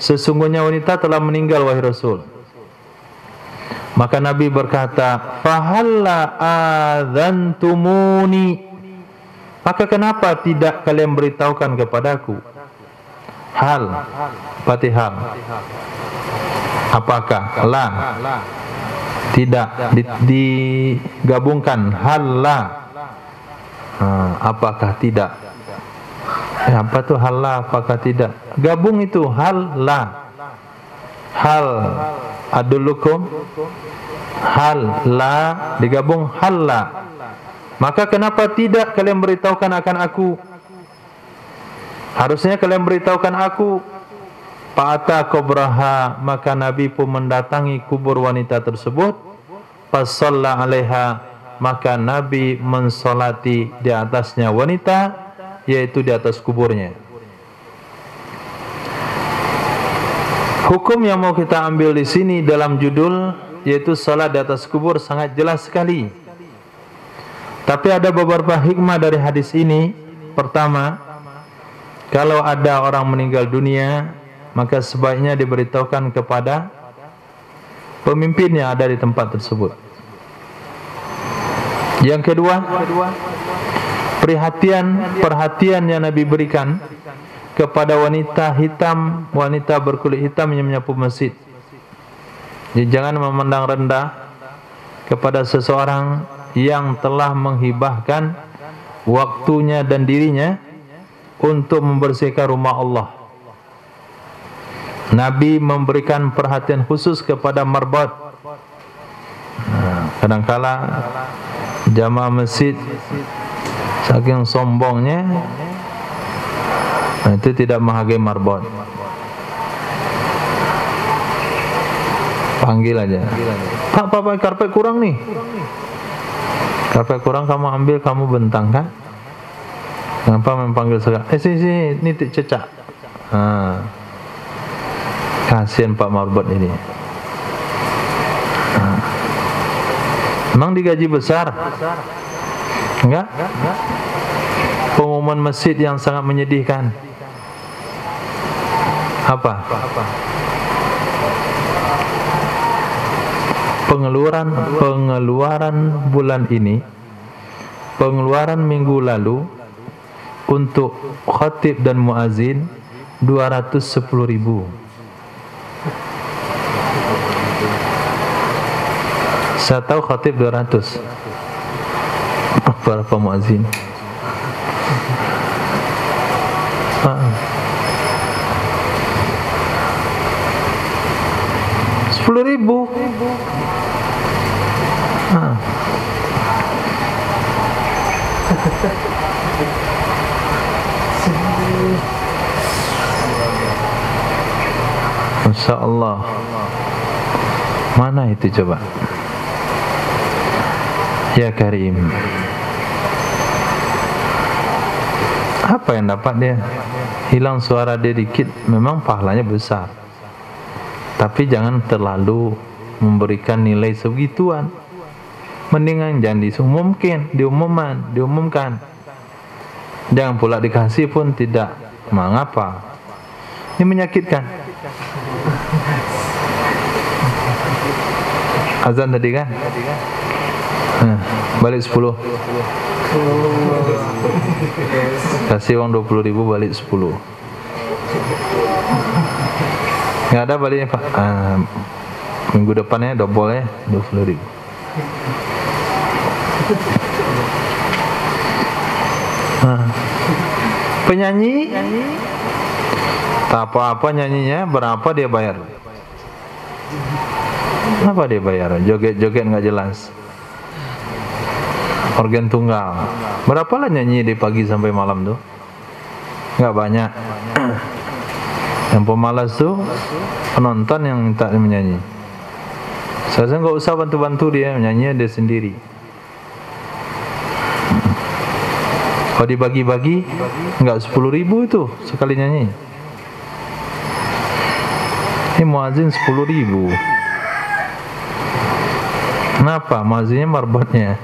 [SPEAKER 1] sesungguhnya wanita telah meninggal wahai Rasul. Maka Nabi berkata, fahalla adzantumuni, maka kenapa tidak kalian beritahukan kepadaku? Hal, patihal. Apakah? La, tidak digabungkan. Hal la, apakah tidak? Apa tuh hal la, apakah tidak? Gabung itu hal la. hal adullukum, hal la digabung hal la. Maka kenapa tidak kalian beritahukan akan aku? Harusnya kalian beritahukan aku. Fa'ata kubraha, maka Nabi pun mendatangi kubur wanita tersebut. Fasalla 'alaiha, maka Nabi mensolati di atasnya wanita, yaitu di atas kuburnya. Hukum yang mau kita ambil di sini dalam judul yaitu salat di atas kubur sangat jelas sekali. Tapi ada beberapa hikmah dari hadis ini. Pertama, kalau ada orang meninggal dunia, maka sebaiknya diberitahukan kepada pemimpin yang ada di tempat tersebut. Yang kedua, perhatian yang Nabi berikan kepada wanita hitam, wanita berkulit hitam yang menyapu masjid. Jadi jangan memandang rendah kepada seseorang yang telah menghibahkan waktunya dan dirinya untuk membersihkan rumah Allah. Nabi memberikan perhatian khusus kepada marbot. Kadangkala jamaah masjid saking sombongnya, itu tidak menghargai marbot. Panggil aja, Pak, karpet kurang nih. Karpet kurang, kamu ambil, kamu bentangkan. Kenapa memanggil segala? Sini, ini cecak. Kasihan Pak marbot ini. Memang digaji besar? Enggak? Pengumuman masjid yang sangat menyedihkan. Apa? Pengeluaran bulan ini, pengeluaran minggu lalu untuk khatib dan muazin 210.000. Saya tahu khatib 200. Berapa muazin? 10.000. Masya Allah. Mana itu coba? Ya Karim. Apa yang dapat dia? Hilang suara dia dikit, memang pahalanya besar. Tapi jangan terlalu memberikan nilai sebegituan. Mendingan jangan diumumkan. Jangan pula dikasih pun tidak mengapa. Ini menyakitkan. Azan tadi kan? Balik 10. Kasih uang 20.000, balik 10. Nggak ada baliknya Pak. Minggu depannya double ya, 20.000. Penyanyi tak apa-apa nyanyinya, berapa dia bayar? Apa dia bayar? Joget-joget nggak jelas. Organ tunggal. Berapa lah nyanyi di pagi sampai malam tuh? Nggak banyak. Yang pemalas tuh penonton yang minta dia menyanyi. Saya nggak usah bantu-bantu dia, menyanyi dia sendiri. Kalau dibagi-bagi nggak 10.000 itu sekali nyanyi. Ini muazin 10.000. Kenapa? Muazinnya marbotnya.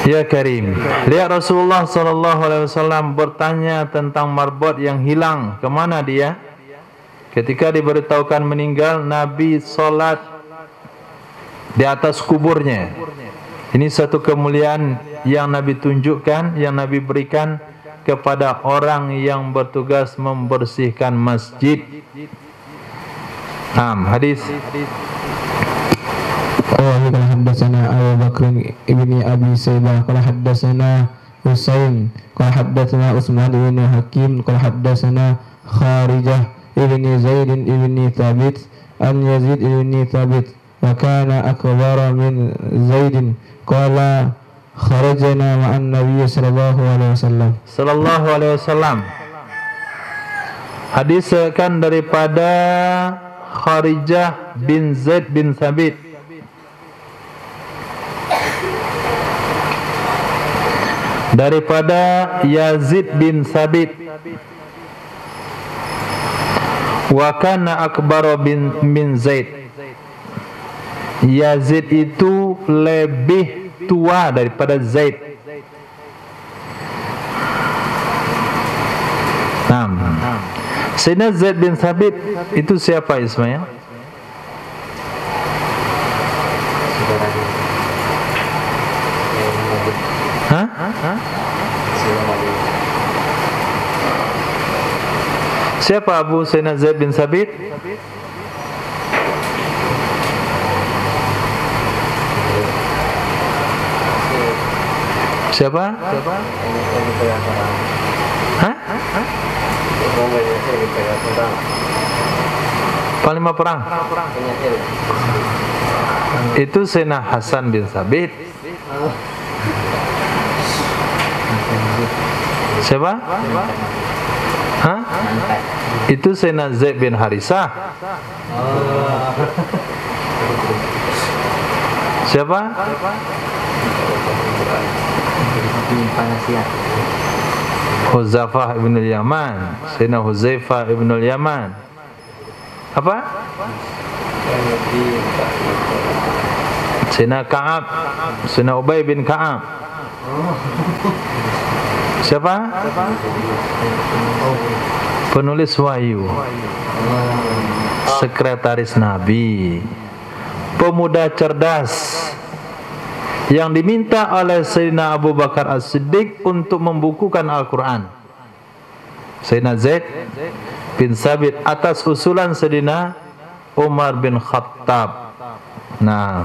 [SPEAKER 1] Ya Karim, lihat Rasulullah SAW bertanya tentang marbot yang hilang. Kemana dia? Ketika diberitahukan meninggal, Nabi sholat di atas kuburnya. Ini satu kemuliaan yang Nabi tunjukkan, yang Nabi berikan kepada orang yang bertugas membersihkan masjid. Hadis.
[SPEAKER 2] قال حدثنا أبو بكر ابن أبي شيبة قال حدثنا حسين قال حدثنا عثمان بن حكيم قال حدثنا Kharijah ibni Zaid ibni Thabit an Yazid ibni Thabit wa kana akbara min Zaid qala kharajna ma'an Nabi sallallahu alaihi wasallam.
[SPEAKER 1] Hadis kan daripada Kharijah bin Zaid bin Thabit daripada Yazid bin Thabit wa kana akbar bin Zaid. Yazid itu lebih tua daripada Zaid. Sayyidina Zaid bin Thabit itu siapa Ismail? Hah? Siapa Abu Sayyidina Zaid bin Thabit? Siapa? Hah? Panglima perang. Itu Sayyidina Hasan bin Thabit. Siapa? Hah? Itu Sayyidina Zaid bin Harisah. Siapa? Huzaifah ibn al-Yaman. Sayyidina Huzaifah ibn al-Yaman. Apa? Sayyidina Ka'ab. Sayyidina Ubay bin Ka'ab. Siapa? Penulis wahyu, sekretaris Nabi, pemuda cerdas yang diminta oleh Sayyidina Abu Bakar As-Siddiq untuk membukukan Al-Quran. Sayyidina Zaid bin Thabit atas usulan Sayyidina Umar bin Khattab. Nah,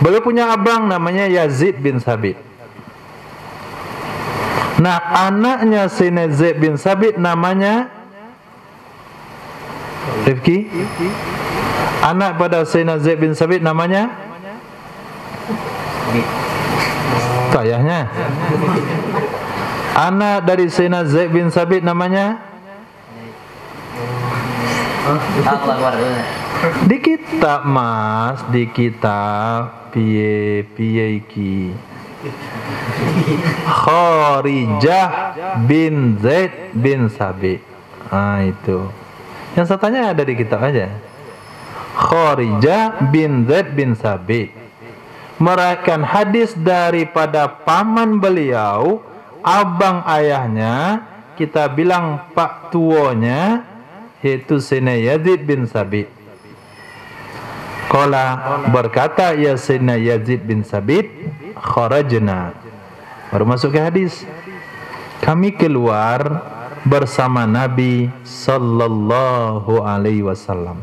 [SPEAKER 1] beliau punya abang namanya Yazid bin Thabit. Nah, anaknya Sayyidina Zaid bin Thabit namanya Rifki. Anak pada Sayyidina Zaid bin Thabit namanya ayahnya. Anak dari Sayyidina Zaid bin Thabit namanya di kitab mas, di kitab piye iki Kharijah bin Zaid bin Thabit. Nah itu yang saya tanya ada di kitab aja. Kharijah bin Zaid bin Thabit meriwayatkan hadis daripada paman beliau, abang ayahnya, kita bilang pak tuanya, yaitu Sayyidina Yazid bin Thabit. Qala berkata ya Sayyidina Yazid bin Thabit, kharajna, baru masuk ke hadis, kami keluar bersama Nabi sallallahu alaihi wasallam.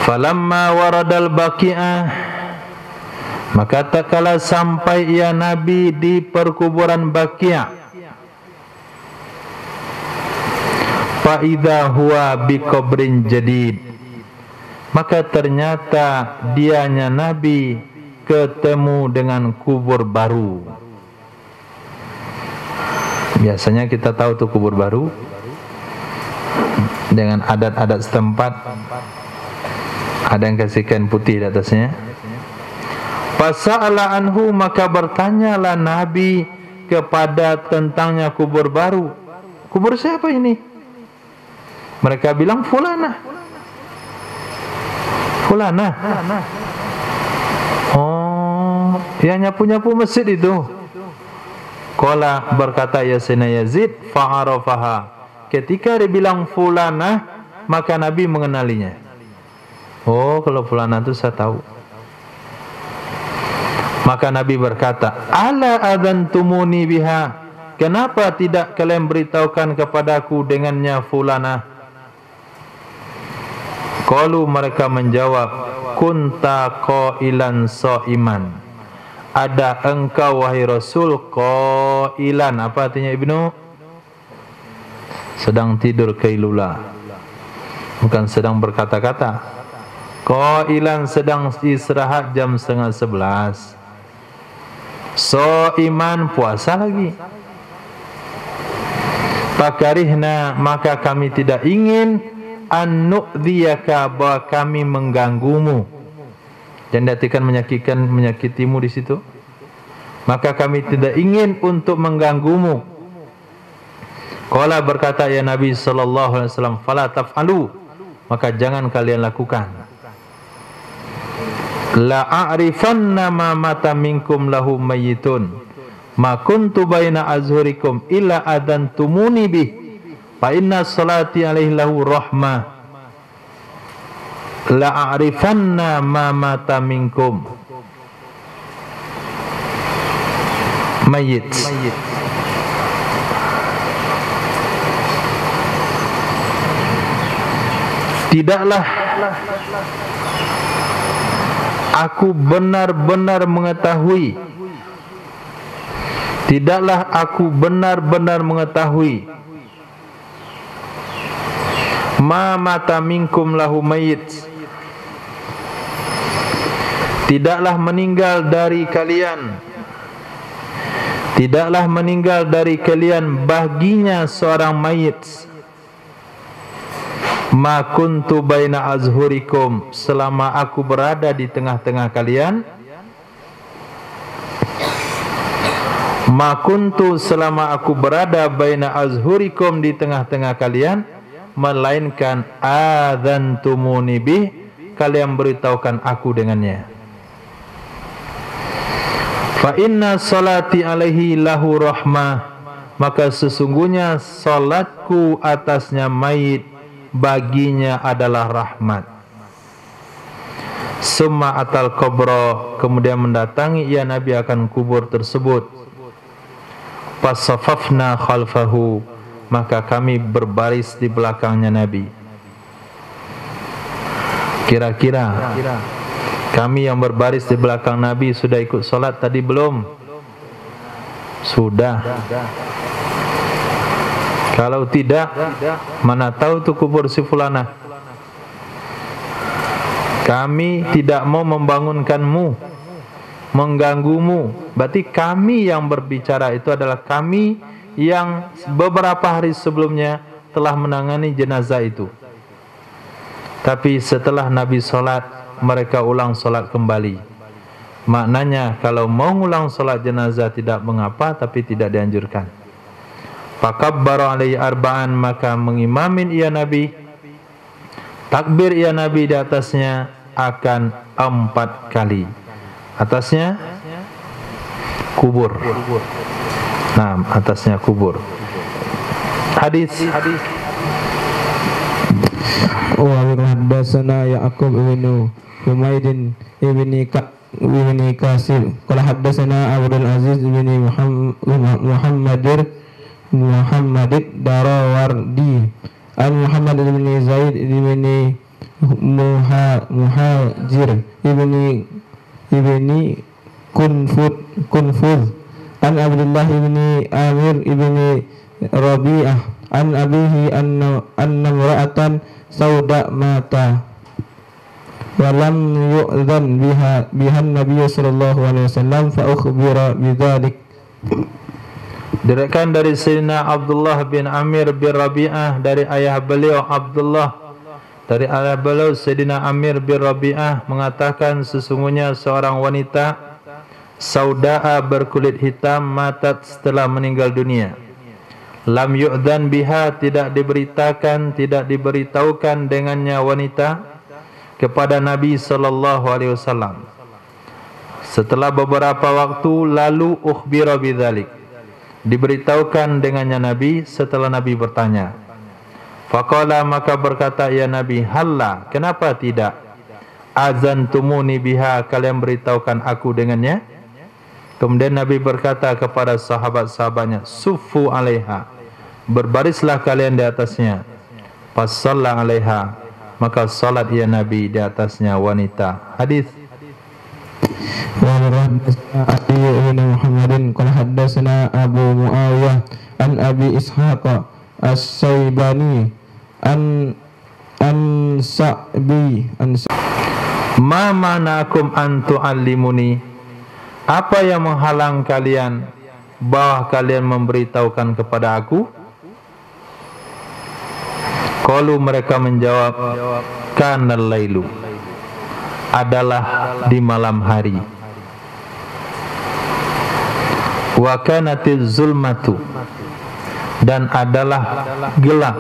[SPEAKER 1] Falamma waradal baqi'ah, maka tak kala sampai ia Nabi di perkuburan Baqi'ah, fa idza huwa biqabrin jadid, maka ternyata dianya Nabi ketemu dengan kubur baru. Biasanya kita tahu tuh kubur baru dengan adat-adat setempat. Ada yang kasih kain putih di atasnya. Fasa'ala anhu, maka bertanyalah Nabi kepada tentangnya kubur baru. Kubur siapa ini? Mereka bilang fulanah. Fulanah. Oh, yang nyapu-nyapu masjid itu. Qala berkata ya Sayyidina Yazid, fa'arafaha. Ketika dibilang fulanah, maka Nabi mengenalinya. Oh, kalau fulanah itu saya tahu. Maka Nabi berkata, ala adzantumuni biha, kenapa tidak kalian beritahukan kepadaku dengannya fulanah? Qalu, mereka menjawab, kunta qailan shaiman, ada engkau wahai Rasul qailan. Apa artinya Ibnu? sedang tidur kailula, bukan sedang berkata-kata. Qailan sedang istirahat jam 10:30. Iman puasa lagi. Fakarihna, maka kami tidak ingin an nu'dhiyaka, bahwa kami mengganggumu. Dan diartikan menyakitimu di situ. Maka kami tidak ingin untuk mengganggumu. Qala, berkata ya Nabi sallallahu alaihi wasallam, fala taf'alu, maka jangan kalian lakukan. La a'rifanna ma mata minkum lahu mayyitun ma kuntu baina azhurikum illa adantumuni bih fa inna salati alaihi lahu rahmah. La a'rifanna ma mata minkum mayyit. Tidaklah aku benar-benar mengetahui, tidaklah aku benar-benar mengetahui ma mata minkum lahu mayyit, tidaklah meninggal dari kalian, tidaklah meninggal dari kalian baginya seorang mayit. Ma kuntu baina azhurikum, selama aku berada di tengah-tengah kalian. Ma kuntu, selama aku berada baina azhurikum, di tengah-tengah kalian, melainkan adzantumuni bih, kalian beritahukan aku dengannya. Fa inna salati alaihi lahu rahmah, maka sesungguhnya salatku atasnya mayit baginya adalah rahmat. Summa atal qabra, kemudian mendatangi ia Nabi akan kubur tersebut. Fasafafna khalfahu, maka kami berbaris di belakangnya Nabi. Kira-kira kami yang berbaris di belakang Nabi sudah ikut solat tadi belum? Sudah. Kalau tidak, mana tahu tu kubur si fulanah. Kami tidak mau membangunkanmu, mengganggumu. Berarti kami yang berbicara itu adalah kami yang beberapa hari sebelumnya telah menangani jenazah itu. Tapi setelah Nabi solat, mereka ulang solat kembali. Maknanya kalau mau ulang solat jenazah tidak mengapa, tapi tidak dianjurkan. Fakabbara alaihi arba'an, maka mengimamin ia Nabi, takbir ia Nabi di atasnya akan 4 kali. Atasnya kubur. Nah, atasnya kubur. Hadis.
[SPEAKER 2] Wa haddatsana Ya'qub bin Humaydin ibni Kasir qala haddatsana Abdul Aziz bin Muhammad Darawardi an Muhammad bin Zaid bin Muhajir ibni Kunfud an Abdullah bin Amir ibni Rabi'ah an abihi anna imra'atan sauda mata wa lam yu'dhan biha Nabi sallallahu alaihi wasallam fa ukhbira bidzalik.
[SPEAKER 1] Diriwayatkan dari Sayyidina Abdullah bin Amir bin Rabi'ah dari ayah beliau Abdullah, dari ayah beliau Sayyidina Amir bin Rabi'ah mengatakan sesungguhnya seorang wanita sauda'a berkulit hitam matat setelah meninggal dunia. Lam yu'dhan biha, tidak diberitakan, tidak diberitahukan dengannya wanita kepada Nabi sallallahu alaihi wasallam. Setelah beberapa waktu lalu ukhbira bidzalik, diberitahukan dengannya Nabi setelah Nabi bertanya. Faqala, maka berkata ya Nabi, halla, kenapa tidak? Azantumuni biha, kalian beritahukan aku dengannya. Kemudian Nabi berkata kepada sahabat-sahabatnya, suffu alaiha, berbarislah kalian di atasnya. Fasalla alaiha, maka salat ya Nabi di atasnya wanita. Hadis.
[SPEAKER 2] Wa haddatsana Ali bin Muhammadin qala haddatsana Abu Muawiyah an Abi Ishaq As-Saibani An-Sa'bi
[SPEAKER 1] Ma manakum an tu'allimuni? Apa yang menghalang kalian bahwa kalian memberitahukan kepada aku? Qalu, mereka menjawab, kanal lailu, adalah di malam hari. Wa kanatiz zulmatu, dan adalah gelap.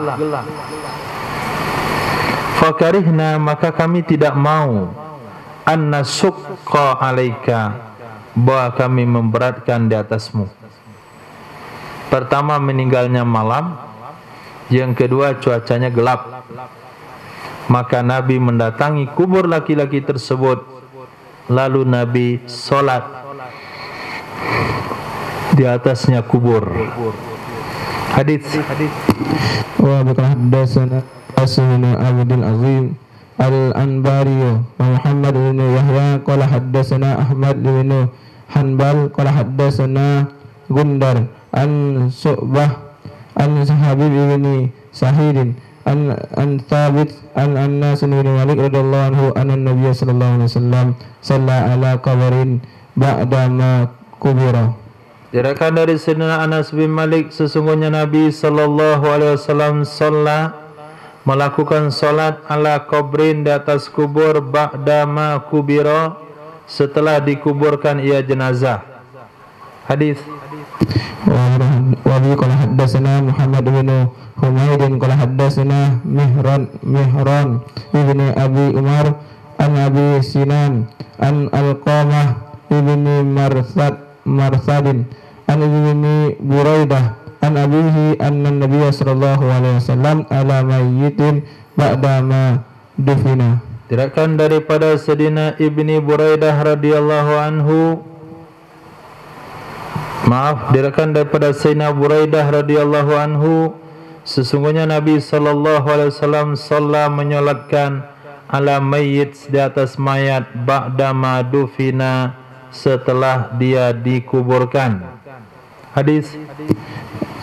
[SPEAKER 1] Fakarihna, maka kami tidak mau, an nasukka alaika, bahwa kami memberatkan di atasmu. Pertama, meninggalnya malam. Yang kedua, cuacanya gelap. Maka Nabi mendatangi kubur laki-laki tersebut, lalu Nabi sholat di atasnya kubur. Hadis.
[SPEAKER 2] Wa haddatsana Asmin Abdul Azim Al-Anbari wa Muhammad bin Yahya qala haddatsana Ahmad bin Hanbal qala haddatsana Gundar an Su'bah an Habib bin Sahid an Thabit an Anas bin Malik radhiyallahu anhu anna Nabiy sallallahu alaihi wasallam shalla ala qabrin ba'da ma kubira.
[SPEAKER 1] Diriwayatkan dari Sayyidina Anas bin Malik, sesungguhnya Nabi sallallahu alaihi wasallam melakukan salat ala qabrin, di atas kubur, ba'da ma kubira, setelah dikuburkan ia jenazah. Hadis. Wa bi qala haddatsana Muhammad bin Humaid qala haddatsana Mihran ibn Abi Umar an Abi Sinan an Alqamah ibn Marsadin an ibn Buraidah an abihi anna Nabiy sallallahu alaihi wasallam ala mayyitin ba'da ma dufina. Diriwayatkan daripada Sayyidina Ibni Buraidah radhiyallahu anhu, diriwayatkan daripada Sayyidina Buraidah radhiyallahu anhu, sesungguhnya Nabi sallallahu alaihi wasallam menyolatkan ala mayyit, di atas mayat, ba'da ma dufina, setelah dia dikuburkan. Hadis.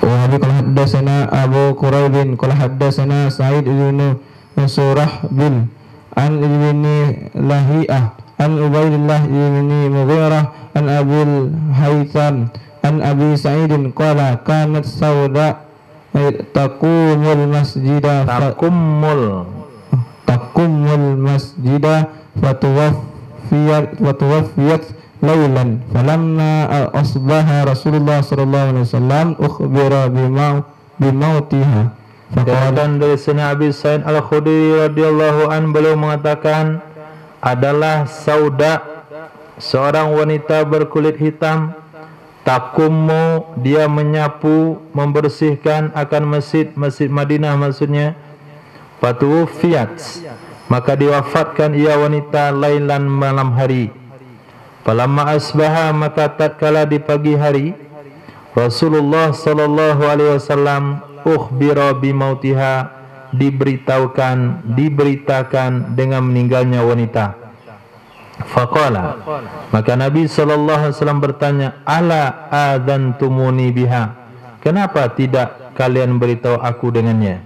[SPEAKER 1] Wa bi qala haddatsana Abu Quraib qala haddatsana Sa'id bin Surah bin an ibni Lahiyah an Ubaidillah ibn Mughirah an Abil Haytham an Abi Sa'id qala kanat sauda taqumul masjida fatuwaffiyat lailan falamma asbaha Rasulullah sallallahu alaihi wasallam ukhbira bimautiha. Dan dari Sayyidina Abi Sa'id Al-Khudri radhiyallahu an, beliau mengatakan, adalah Sauda, seorang wanita berkulit hitam, takummu, dia menyapu, membersihkan akan masjid Madinah maksudnya, fatuwufiyat, maka diwafatkan ia wanita lailan, malam hari. Falamma asbaha, maka tatkala di pagi hari, Rasulullah sallallahu alaihi wasallam ukhbira bimautiha, diberitakan dengan meninggalnya wanita. Faqala, maka Nabi sallallahu alaihi wasallam bertanya, ala adzantumuni biha, kenapa tidak kalian beritahu aku dengannya?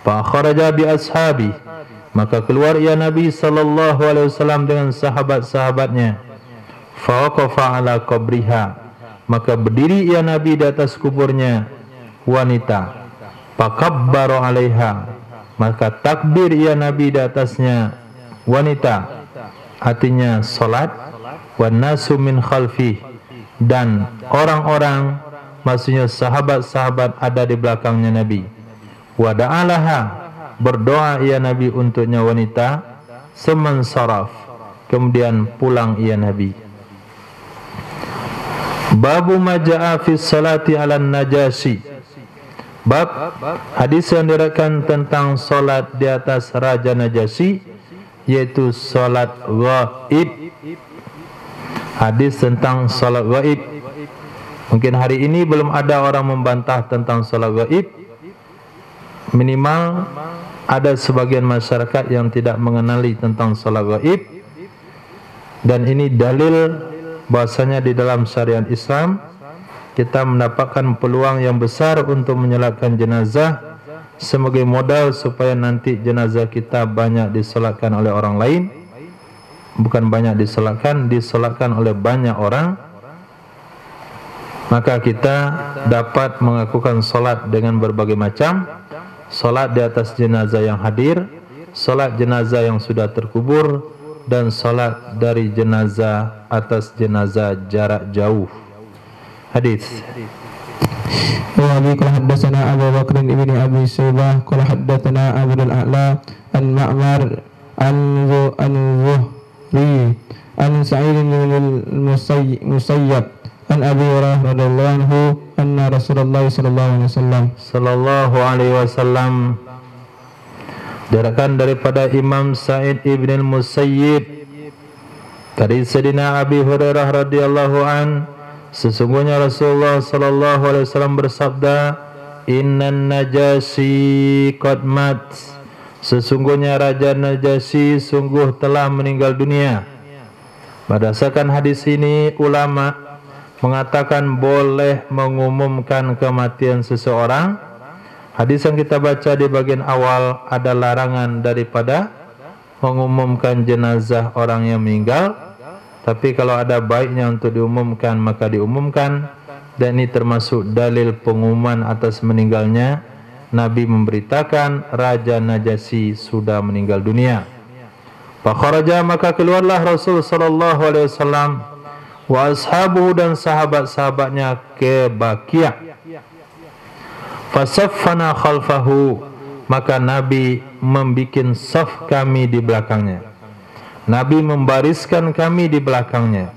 [SPEAKER 1] Fa kharaja bi ashabi, maka keluar ia Nabi sallallahu alaihi wasallam dengan sahabat-sahabatnya. Fa waqafa ala qabriha, maka berdiri ia Nabi di atas kuburnya wanita. Fakabbara alaiha, maka takbir ia Nabi di atasnya wanita, artinya salat. Wan nasu min khalfi, dan orang-orang, maksudnya sahabat-sahabat, ada di belakangnya Nabi. Wa da'alaha, berdoa ia Nabi untuknya wanita. Seman saraf, kemudian pulang ia Nabi. Babu maja'a fi salati ala najasi, bab hadis yang diriwayatkan tentang solat di atas Raja Najasyi, yaitu solat ghaib. Hadis tentang solat ghaib. Mungkin hari ini belum ada orang membantah tentang solat ghaib. Minimal ada sebagian masyarakat yang tidak mengenali tentang solat ghaib. Dan ini dalil bahasanya di dalam syariat Islam kita mendapatkan peluang yang besar untuk menyolatkan jenazah sebagai modal supaya nanti jenazah kita banyak disolatkan oleh orang lain. Bukan banyak disolatkan oleh banyak orang. Maka kita dapat melakukan solat dengan berbagai macam. Solat di atas jenazah yang hadir, solat jenazah yang sudah terkubur, dan solat dari jenazah atas jenazah jarak jauh. Hadis.
[SPEAKER 2] Wa bi qala haddatsana Abu Bakr ibn Abi Syaibah qala haddatsana Abu al-A'la an Ma'mar an Zuhri an Sa'id bin al-Musayyab an Abi Hurairah radhiyallahu anhu anna Rasulullah sallallahu alaihi wasallam diriwayatkan daripada Imam Sa'id ibn al-Musayyib dari Sayyidina Abi Hurairah radhiyallahu an, sesungguhnya Rasulullah sallallahu alaihi wasallam bersabda, "Innan Najasyi qad mat." Sesungguhnya Raja Najasyi sungguh telah meninggal dunia. Berdasarkan hadis ini, ulama mengatakan boleh mengumumkan kematian seseorang. Hadis yang kita baca di bagian awal ada larangan daripada mengumumkan jenazah orang yang meninggal. Tapi kalau ada baiknya untuk diumumkan, maka diumumkan. Dan ini termasuk dalil pengumuman atas meninggalnya. Nabi memberitakan Raja Najasyi sudah meninggal dunia. Fakharaja, maka keluarlah Rasul sallallahu alaihi wasallam wa ashabuhu, dan sahabat-sahabatnya ke Baqi'. Fasaffana khalfahu, maka Nabi membikin saf kami di belakangnya. Nabi membariskan kami di belakangnya.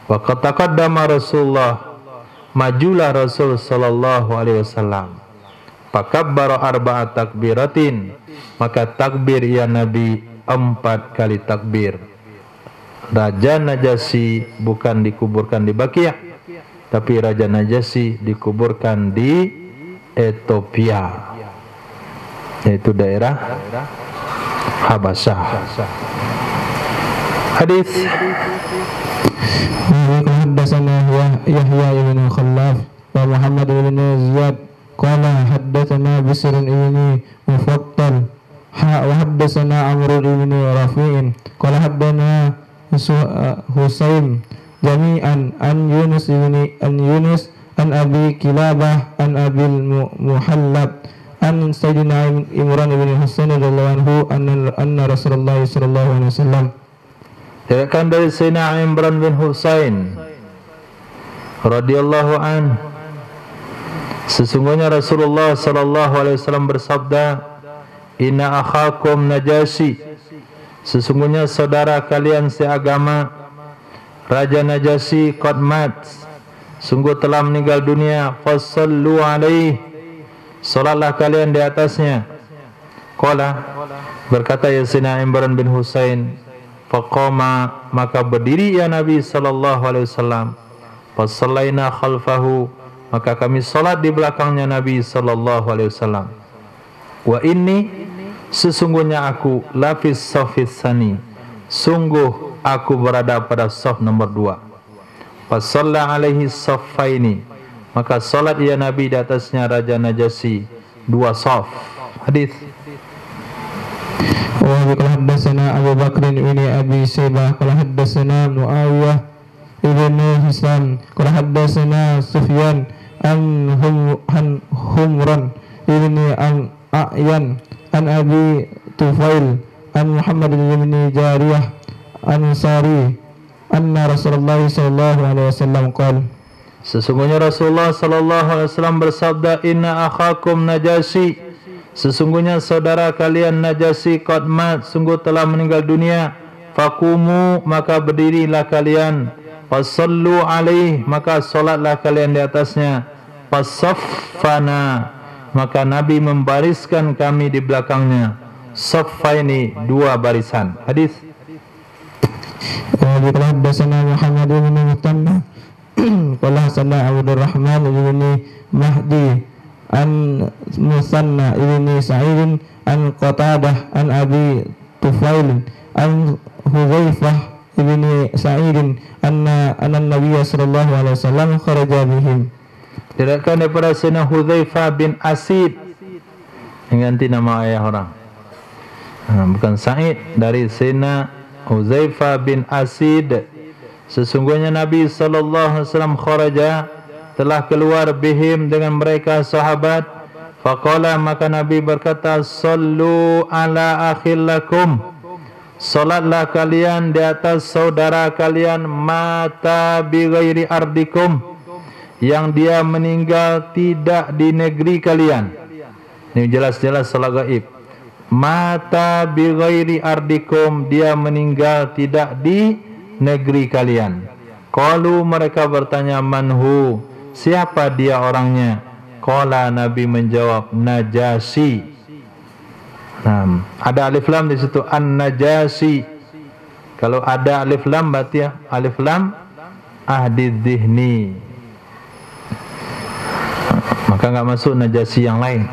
[SPEAKER 2] Wa qad taqaddama Rasulullah, majulah Rasul sallallahu alaihi wasallam. Fakabbara arba'at takbiratin, maka takbir ya Nabi 4 kali takbir. Raja Najasyi bukan dikuburkan di Baqi', tapi Raja Najasyi dikuburkan di Ethiopia, yaitu daerah Habasyah. Hadis. Haddatsana Yahya ibn Khallaf wa Muhammad ibn Ziyad qala haddatsana Bisr ibn Mufattal wa haddatsana Amr ibn Rafi'in qala haddatsana Husain jami'an an Yunus an Abi Kilabah an Abil Muhallab an Sayyidina Imran ibn Husain radhiyallahu anhu anna Rasulullah sallallahu alaihi wasallam.
[SPEAKER 1] Diriwayatkan dari Sayyidina Imran bin Husain radhiyallahu an, sesungguhnya Rasulullah sallallahu alaihi wasallam bersabda, "Inna akhakum Najasyi," sesungguhnya saudara kalian seagama Raja Najasyi qad mat, sungguh telah meninggal dunia. Fasallu alaihi, salatlah kalian di atasnya. Qala, berkata Sayyidina Imran bin Husain, faqama, maka berdiri ya Nabi sallallahu alaihi wasallam. Fasallaina khalfahu, maka kami salat di belakangnya Nabi sallallahu alaihi wasallam. Wa inni, sesungguhnya aku lafis safis sani, sungguh aku berada pada saf nomor 2. Fasalla alaihi saffaini, maka salat ya Nabi di atasnya Raja Najasyi 2 saf. Hadis.
[SPEAKER 2] Wa qala haddatsana Abu Bakr ibn Abi Syaibah qala haddatsana Muawiyah ibn Hisam qala haddatsana Sufyan an Humran ibn A'yan an Abi Tufail an Muhammad ibn Jariyah Ansari anna Rasulullah sallallahu alaihi wasallam qala,
[SPEAKER 1] sesungguhnya Rasulullah sallallahu alaihi wasallam bersabda, "Inna akhakum Najasyi," sesungguhnya saudara kalian Najasyi qad mat, sungguh telah meninggal dunia. Faqumu, maka berdirilah kalian. Fasallu alaihi, maka salatlah kalian di atasnya. Fasaffana, maka Nabi membariskan kami di belakangnya. Saffaini, 2 barisan. Hadis.
[SPEAKER 2] Wa qala haddatsana Muhammad bin Mutanna qala haddatsana Abdurrahman bin Mahdi an Musanna ibn Sa'id an Qatadah an Abi Tufail an Hudzaifah ibn Sa'id anna Nabiy sallallahu alaihi wasallam kharaja bihim.
[SPEAKER 1] Diriwayatkan daripada Sayyidina Hudzaifah bin Asid, ganti nama ayah orang, bukan Sa'id, dari Sayyidina Hudzaifah bin Asid, sesungguhnya Nabi sallallahu alaihi wasallam kharaja, telah keluar, bihim, dengan mereka sahabat. Faqala, maka Nabi berkata, sallu ala akhillakum, salatlah kalian di atas saudara kalian, mata bi ghairi ardikum, yang dia meninggal tidak di negeri kalian. Ini jelas-jelas salat gaib. Mata bi ghairi ardikum, dia meninggal tidak di negeri kalian. Qalu, mereka bertanya, manhu, siapa dia orangnya? Qala, Nabi menjawab, Najasyi. Ada alif lam di situ, an-Najasyi. Kalau ada alif lam berarti alif lam ahdi dzihni, maka enggak masuk Najasyi yang lain.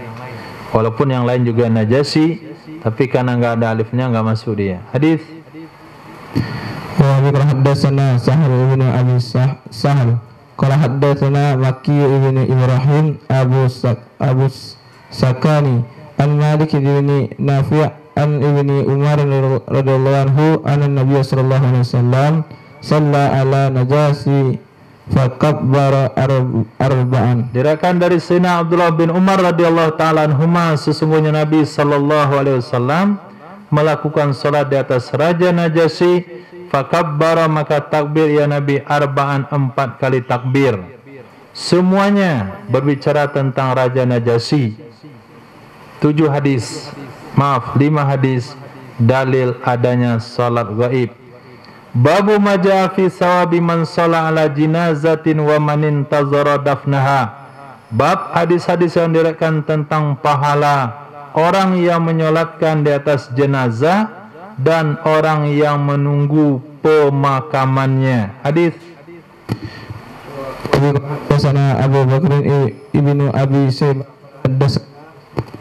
[SPEAKER 1] Walaupun yang lain juga Najasyi, tapi karena enggak ada alifnya enggak masuk dia. Hadis.
[SPEAKER 2] Wa bi haddatsana Sahal bin Abi Sahal qala haddatsana Maki ibn Ibrahim Abu Sakani an Malik bin Nafi' an ibni Umar radhiyallahu anhu anna Nabiy sallallahu alaihi wasallam shalla ala Najasyi fakabbara arba'an. Diriwayatkan dari Sayyidina Abdullah bin Umar radhiyallahu taala anhuma, sesungguhnya Nabi sallallahu alaihi wasallam melakukan salat di atas Raja Najasyi, fakabbara, maka takbir ya Nabi, arba'an, 4 kali takbir. Semuanya berbicara tentang Raja Najasyi. 5 hadis dalil adanya salat gaib. Babu maja fi sawabi man shalla ala jinazatin wa man intazara dafnaha. Bab hadis-hadis yang diriwayatkan tentang pahala orang yang menyolatkan di atas jenazah dan orang yang menunggu pemakamannya. Hadis. Haddatsana Abu Bakr ibnu Abi Syaibah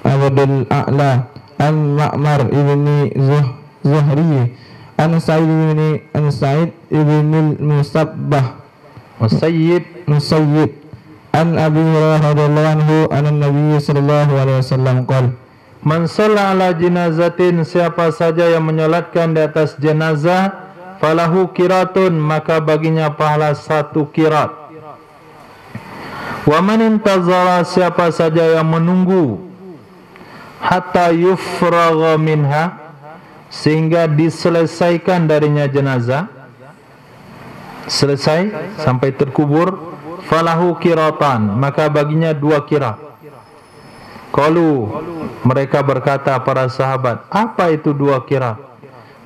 [SPEAKER 2] Abdul A'la an Ma'mar ibni Zuhri an Sa'id ibn Musayyib an Abi Hurairah radhiyallahu anhu anna Nabi sallallahu alaihi wasallam qala, man shalla ala jinazatin, siapa saja yang menyolatkan di atas jenazah, falahu qiratun, maka baginya pahala 1 qirat. Wa man intazara, siapa saja yang menunggu, hatta yufragha minha, sehingga diselesaikan darinya jenazah, selesai sampai terkubur, falahu qiratan, maka baginya 2 qirat. Qalu, mereka berkata para sahabat, apa itu 2 qirat?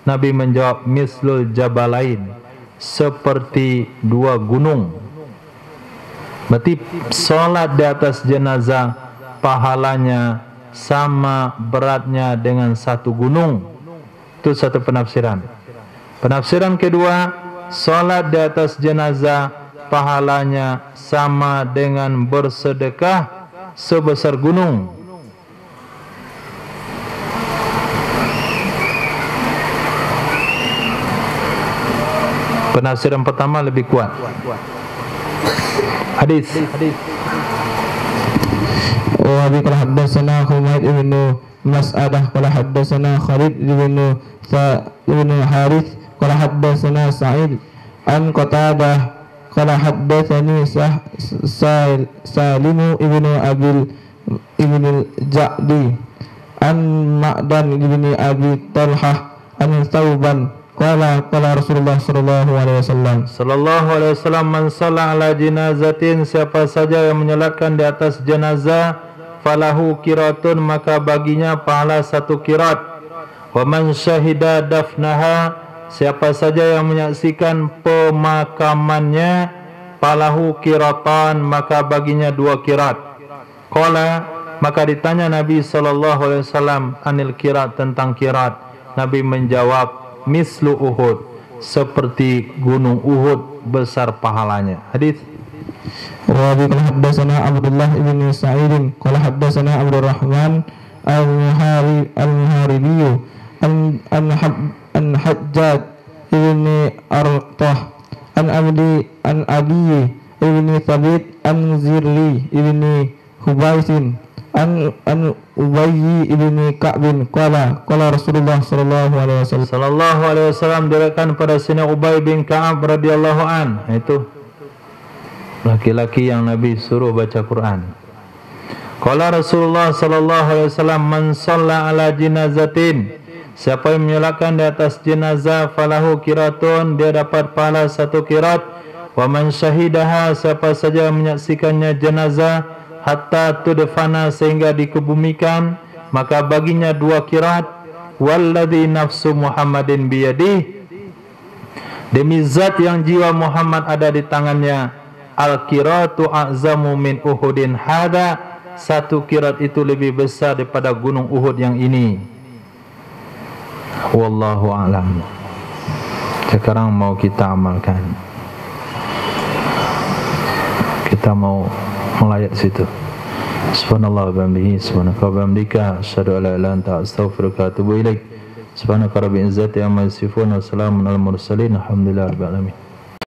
[SPEAKER 2] Nabi menjawab, mislul jabalain, seperti 2 gunung. Berarti salat di atas jenazah pahalanya sama beratnya dengan 1 gunung. Itu satu penafsiran. Penafsiran kedua, salat di atas jenazah pahalanya sama dengan bersedekah sebesar gunung. Penafsiran pertama lebih kuat. Hadis. Wa bi qala haddatsana Humayd ibn Mas'adah qala haddatsana Khalid ibn Harith qala haddatsana Sa'id an Qatadah qala haddatsani Salim ibn Ja'di an Ma'dan ibn Abi Talhah an Thawban qala Rasulullah sallallahu alaihi wasallam man shalla ala jinazatin, siapa saja yang menyolatkan di atas jenazah, falahu qiratun, maka baginya pahala 1 qirat. Wa man syahida dafnaha, siapa saja yang menyaksikan pemakamannya, falahu qiratan, maka baginya 2 qirat. Qala, maka ditanya Nabi sallallahu alaihi wasallam anil qirat, tentang qirat. Nabi menjawab, mislu Uhud, seperti gunung Uhud besar pahalanya. Hadis. Wa bi qala haddatsana Abdullah ibn Sa'id qala haddatsana Abdurrahman al-Muharibi an Hajjaj ibn Arqah an Abi ibn Thabit Zirli ibni Hubaisin an Ubayyi ibni Ka'bin qala Rasulullah sallallahu alaihi wasallam
[SPEAKER 1] diriwayatkan pada Sayyidina Ubay bin Ka'ab radhiyallahu an, itu laki-laki yang Nabi suruh baca Quran. Qala Rasulullah sallallahu alaihi wasallam, man shalla ala jinazatin, siapa yang menyolakan di atas jenazah, falahu qiratun, dia dapat pahala 1 qirat. Wa man syahidaha, siapa saja menyaksikannya jenazah, hatta tudfana, sehingga dikebumikan, maka baginya 2 qirat. Walladzi nafsu Muhammadin biyadih, demi zat yang jiwa Muhammad ada di tangannya, al qiratu a'zamu min Uhudin hada, 1 qirat itu lebih besar daripada gunung Uhud yang ini. Wallahu a'lam. Sekarang mau kita amalkan. Kita mau melayat situ. Subhanallah wa bihamdihi, subhanaka wa bihamdika, asyhadu an la ilaha illa anta, astaghfiruka wa atubu ilaik. Subhanaka rabbil izzati amma yasifun, wa salamun alal mursalin, alhamdulillahi rabbil alamin.